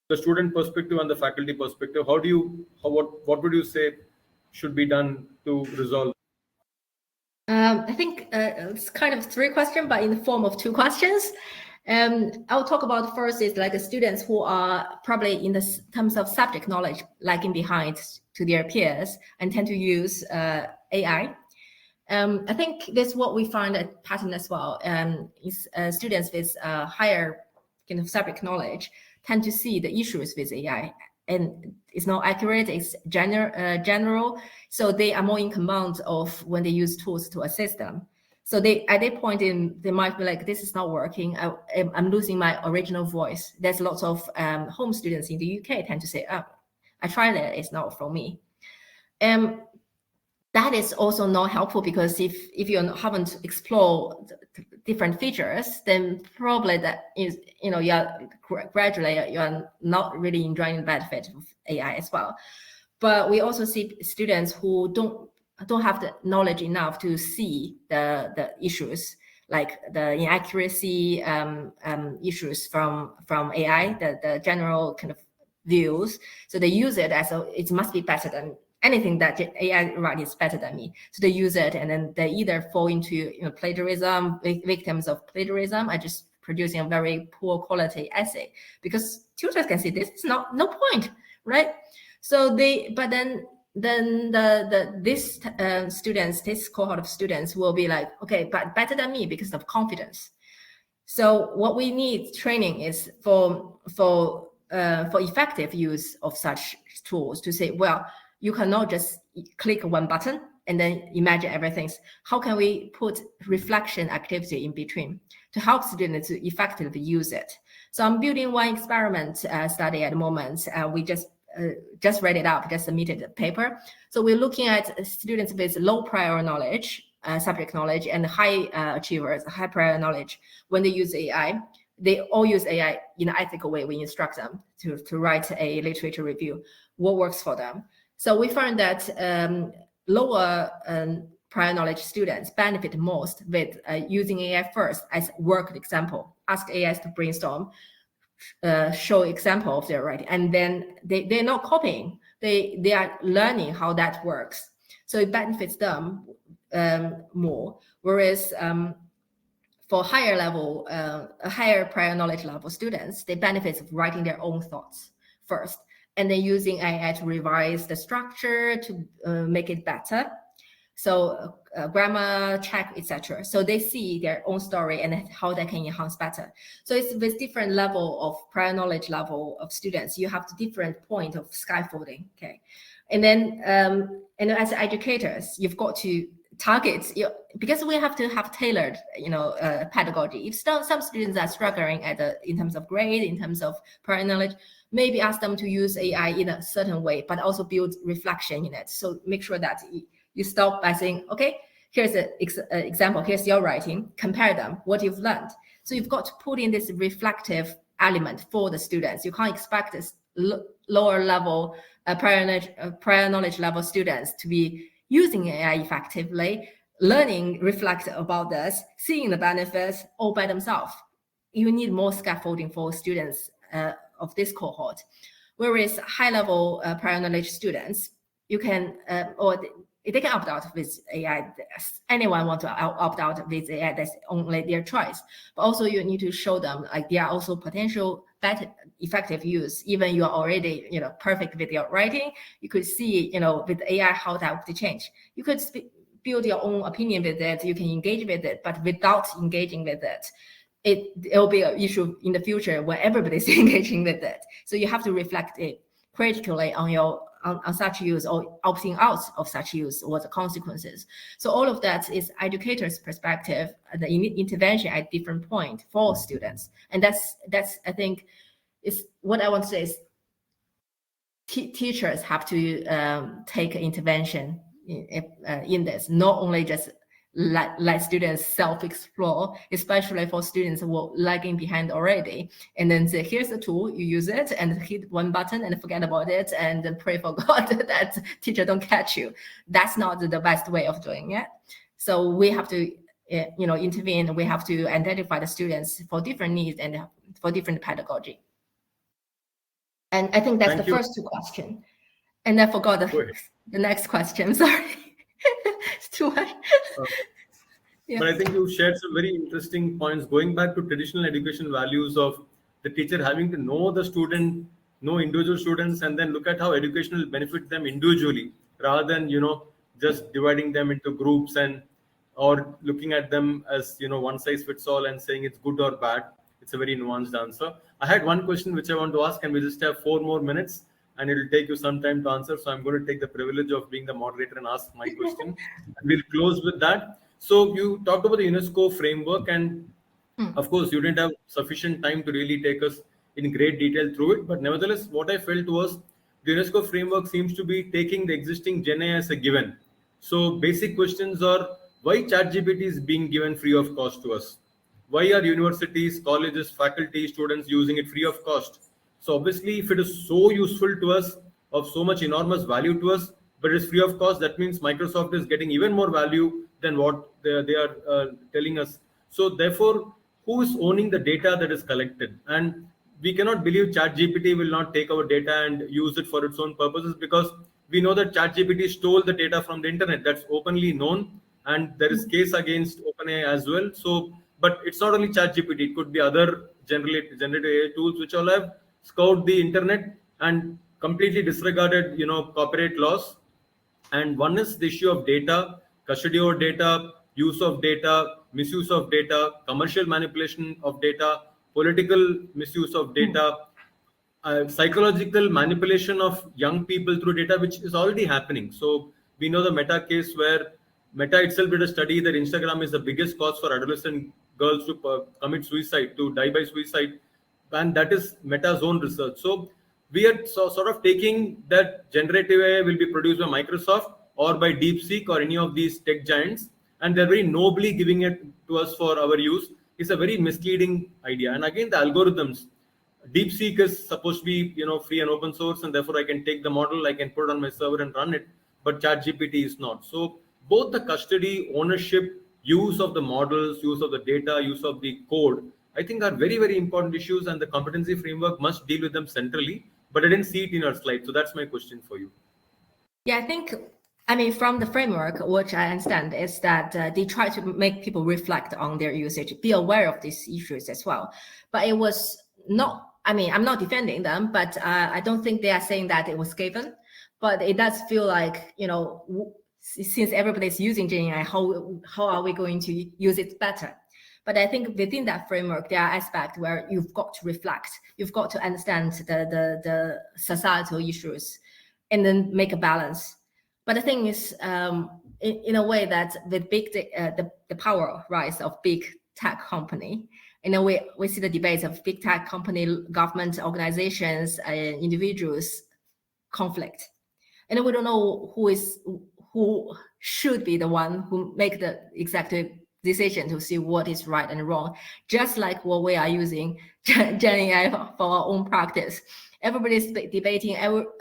The student perspective and the faculty perspective, what would you say should be done to resolve? I think it's kind of three questions, but in the form of two questions. I'll talk about first is like the students who are probably in the terms of subject knowledge lagging behind to their peers and tend to use AI. I think that's what we find a pattern as well. Is students with higher kind of subject knowledge tend to see the issues with AI, and it's not accurate, it's general. So they are more in command of when they use tools to assist them. So they at that point they might be like, this is not working. I'm losing my original voice. There's lots of home students in the UK tend to say, oh, I tried it, it's not for me. That is also not helpful, because if you haven't explored different features, then probably that is, gradually you're not really enjoying the benefit of AI as well. But we also see students who don't have the knowledge enough to see the issues. like the inaccuracy issues from AI, the general kind of views. So they use it as it must be better than anything that AI writes is better than me. So they use it, and then they either fall into plagiarism, victims of plagiarism, are just producing a very poor quality essay, because tutors can see this is no point, right? So but then this cohort of students will be like, okay, but better than me because of confidence. So what we need training is for effective use of such tools, to say, well, you cannot just click one button and then imagine everything. How can we put reflection activity in between to help students to effectively use it? So I'm building one experiment study at the moment. We just read it up, just submitted a paper. So we're looking at students with low prior knowledge, subject knowledge, and high achievers, high prior knowledge. When they use AI, they all use AI in an ethical way. We instruct them to write a literature review. What works for them? So we found that lower prior knowledge students benefit most with using AI first as work example. Ask AI to brainstorm, show example of their writing, and then they're not copying. They are learning how that works. So it benefits them more. Whereas for higher level, higher prior knowledge level students, they benefit from writing their own thoughts first, and then using AI to revise the structure to make it better. So grammar check, etc. So they see their own story and how they can enhance better. So it's with different level of prior knowledge level of students, you have the different point of scaffolding. Okay, and then and as educators, you've got to target because we have to have tailored pedagogy. If some students are struggling in terms of grade, in terms of prior knowledge, maybe ask them to use AI in a certain way, but also build reflection in it. So make sure that you stop by saying, okay, here's an example, here's your writing, compare them, what you've learned. So you've got to put in this reflective element for the students. You can't expect this lower level prior knowledge level students to be using AI effectively, learning, reflect about this, seeing the benefits all by themselves. You need more scaffolding for students of this cohort. Whereas high level prior knowledge students, you can, they can opt out with AI. Anyone want to opt out with AI, that's only their choice. But also you need to show them like there are also potential better effective use. Even you are already perfect with your writing, you could see with AI how that would change. You could build your own opinion with it. You can engage with it, but without engaging with it, it will be an issue in the future when everybody's engaging with it. So you have to reflect it critically on such use, or opting out of such use, or the consequences. So all of that is educators' perspective, the intervention at different point for students. And that's I think is what I want to say is teachers have to take intervention in this, not only just let students self-explore, especially for students who are lagging behind already, and then say, here's the tool, you use it and hit one button and forget about it and then pray for God that teacher don't catch you. That's not the best way of doing it. So we have to intervene. We have to identify the students for different needs and for different pedagogy. And I think that's first two questions. And I forgot the next question. Sorry. It's too high. Yeah. But I think you shared some very interesting points going back to traditional education values of the teacher having to know the student, know individual students, and then look at how education will benefit them individually rather than, just dividing them into groups or looking at them as, one size fits all and saying it's good or bad. It's a very nuanced answer. I had one question which I want to ask, and we just have 4 more minutes. And it will take you some time to answer. So I'm going to take the privilege of being the moderator and ask my question. And we'll close with that. So you talked about the UNESCO framework, and of course, you didn't have sufficient time to really take us in great detail through it. But nevertheless, what I felt was the UNESCO framework seems to be taking the existing Gen AI as a given. So basic questions are, why ChatGPT is being given free of cost to us? Why are universities, colleges, faculty, students using it free of cost? So obviously, if it is so useful to us, of so much enormous value to us, but it's free of cost, that means Microsoft is getting even more value than what they are telling us. So therefore, who is owning the data that is collected? And we cannot believe ChatGPT will not take our data and use it for its own purposes, because we know that ChatGPT stole the data from the internet. That's openly known, and there is case against OpenAI as well. So, but it's not only ChatGPT; it could be other generative AI tools which all have scoured the internet and completely disregarded, copyright laws. And one is the issue of data, custody of data, use of data, misuse of data, commercial manipulation of data, political misuse of data, psychological manipulation of young people through data, which is already happening. So we know the Meta case, where Meta itself did a study that Instagram is the biggest cause for adolescent girls to commit suicide, to die by suicide, and that is Meta's own research. So we are sort of taking that generative AI will be produced by Microsoft or by DeepSeek or any of these tech giants, and they're very nobly giving it to us for our use. It's a very misleading idea. And again, the algorithms. DeepSeek is supposed to be, free and open source, and therefore I can take the model, I can put it on my server and run it. But ChatGPT is not. So both the custody, ownership, use of the models, use of the data, use of the code, I think are very, very important issues, and the competency framework must deal with them centrally. But I didn't see it in your slide, so that's my question for you. Yeah, I mean, from the framework, which I understand is that they try to make people reflect on their usage, be aware of these issues as well. But it was not, I mean, I'm not defending them, but I don't think they are saying that it was given. But it does feel like, since everybody's using GenAI, how are we going to use it better? But I think within that framework, there are aspects where you've got to reflect, you've got to understand the societal issues, and then make a balance. But the thing is, in a way that with the power rise of big tech company, in a way we see the debates of big tech company, government organizations, individuals conflict, and we don't know who should be the one who make the executive decision to see what is right and wrong. Just like what we are using GenAI for our own practice. Everybody's debating,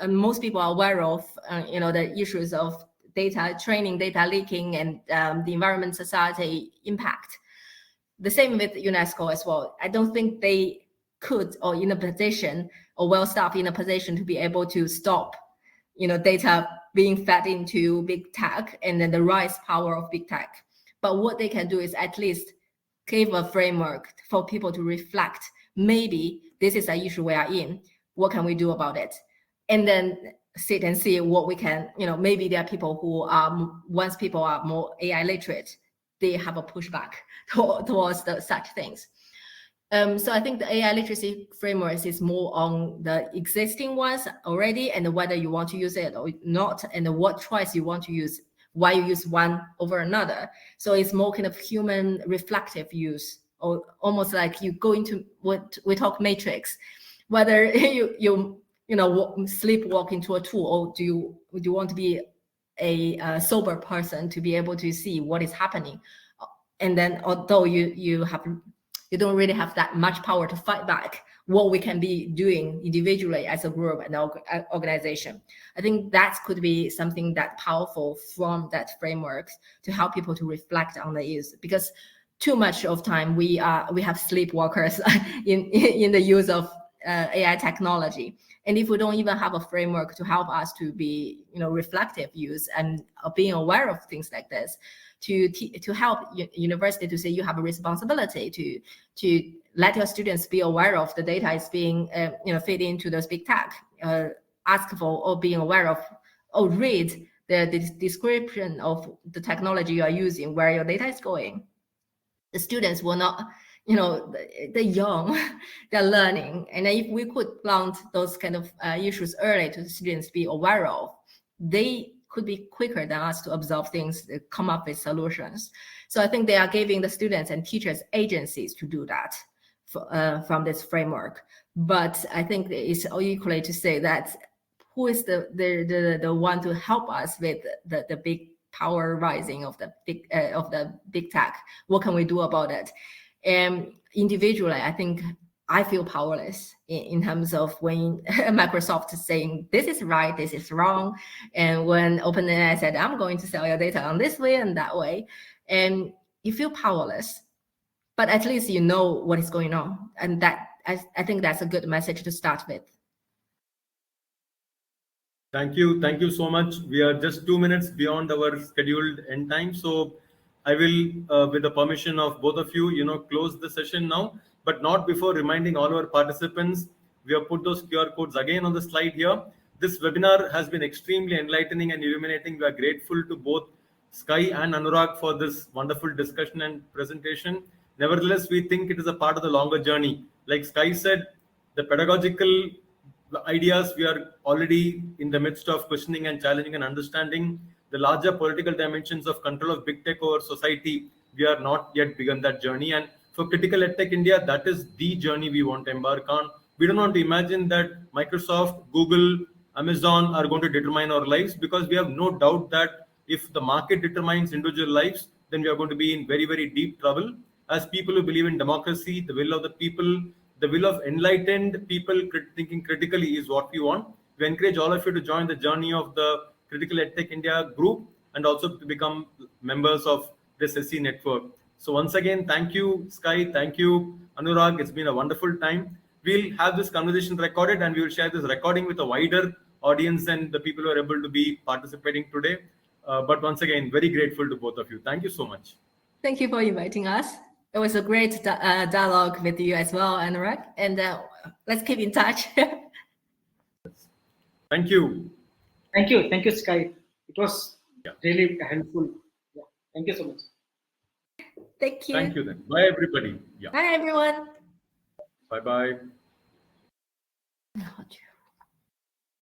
most people are aware of the issues of data training, data leaking, and the environment society impact. The same with UNESCO as well. I don't think they could, or in a position, or well-staffed in a position to be able to stop data being fed into big tech and then the rise power of big tech. But what they can do is at least give a framework for people to reflect. Maybe this is an issue we are in. What can we do about it? And then sit and see what we can, maybe there are people who are, once people are more AI literate, they have a pushback towards such things. So I think the AI literacy framework is more on the existing ones already, and whether you want to use it or not, and what choice you want to use, why you use one over another. So it's more kind of human reflective use, or almost like you go into what we talk matrix, whether you sleepwalk into a tool, or do you want to be a sober person to be able to see what is happening, and then although you don't really have that much power to fight back, what we can be doing individually as a group and organization. I think that could be something that powerful from that framework to help people to reflect on the use, because too much of time we have sleepwalkers in the use of AI technology. And if we don't even have a framework to help us to be reflective use and being aware of things like this, to help university to say you have a responsibility to let your students be aware of the data is being fed into those big tech, ask for, or being aware of, or read the description of the technology you are using, where your data is going. The students will not, they're young, they're learning. And if we could plant those kind of issues early to the students be aware of, they could be quicker than us to observe things, come up with solutions. So I think they are giving the students and teachers agencies to do that from this framework. But I think it's equally to say that who is the one to help us with the big power rising of the big tech? What can we do about it? And individually, I think I feel powerless in terms of when Microsoft is saying this is right, this is wrong, and when OpenAI said I'm going to sell your data on this way and that way, and you feel powerless. but at least you know what is going on. And that I think that's a good message to start with. Thank you so much. We are just 2 minutes beyond our scheduled end time, so I will, with the permission of both of you, close the session now, but not before reminding all our participants. We have put those QR codes again on the slide here. This webinar has been extremely enlightening and illuminating. We are grateful to both Skye and Anurag for this wonderful discussion and presentation. Nevertheless, we think it is a part of the longer journey. Like Skye said, the pedagogical ideas we are already in the midst of questioning and challenging and understanding. The larger political dimensions of control of big tech over society, we are not yet begun that journey. And for Critical EdTech India, that is the journey we want to embark on. We don't want to imagine that Microsoft, Google, Amazon are going to determine our lives, because we have no doubt that if the market determines individual lives, then we are going to be in very, very deep trouble. As people who believe in democracy, the will of the people, the will of enlightened people thinking critically is what we want. We encourage all of you to join the journey of the Critical EdTech India group, and also to become members of this SC network. So once again, thank you, Skye. Thank you, Anurag. It's been a wonderful time. We'll have this conversation recorded, and we will share this recording with a wider audience and the people who are able to be participating today. But once again, very grateful to both of you. Thank you so much. Thank you for inviting us. It was a great dialogue with you as well, Anurag. And let's keep in touch. Thank you. Thank you, Skye. It was really helpful. Yeah. Thank you so much. Thank you. Thank you then. Bye, everybody. Bye, everyone. Bye-bye.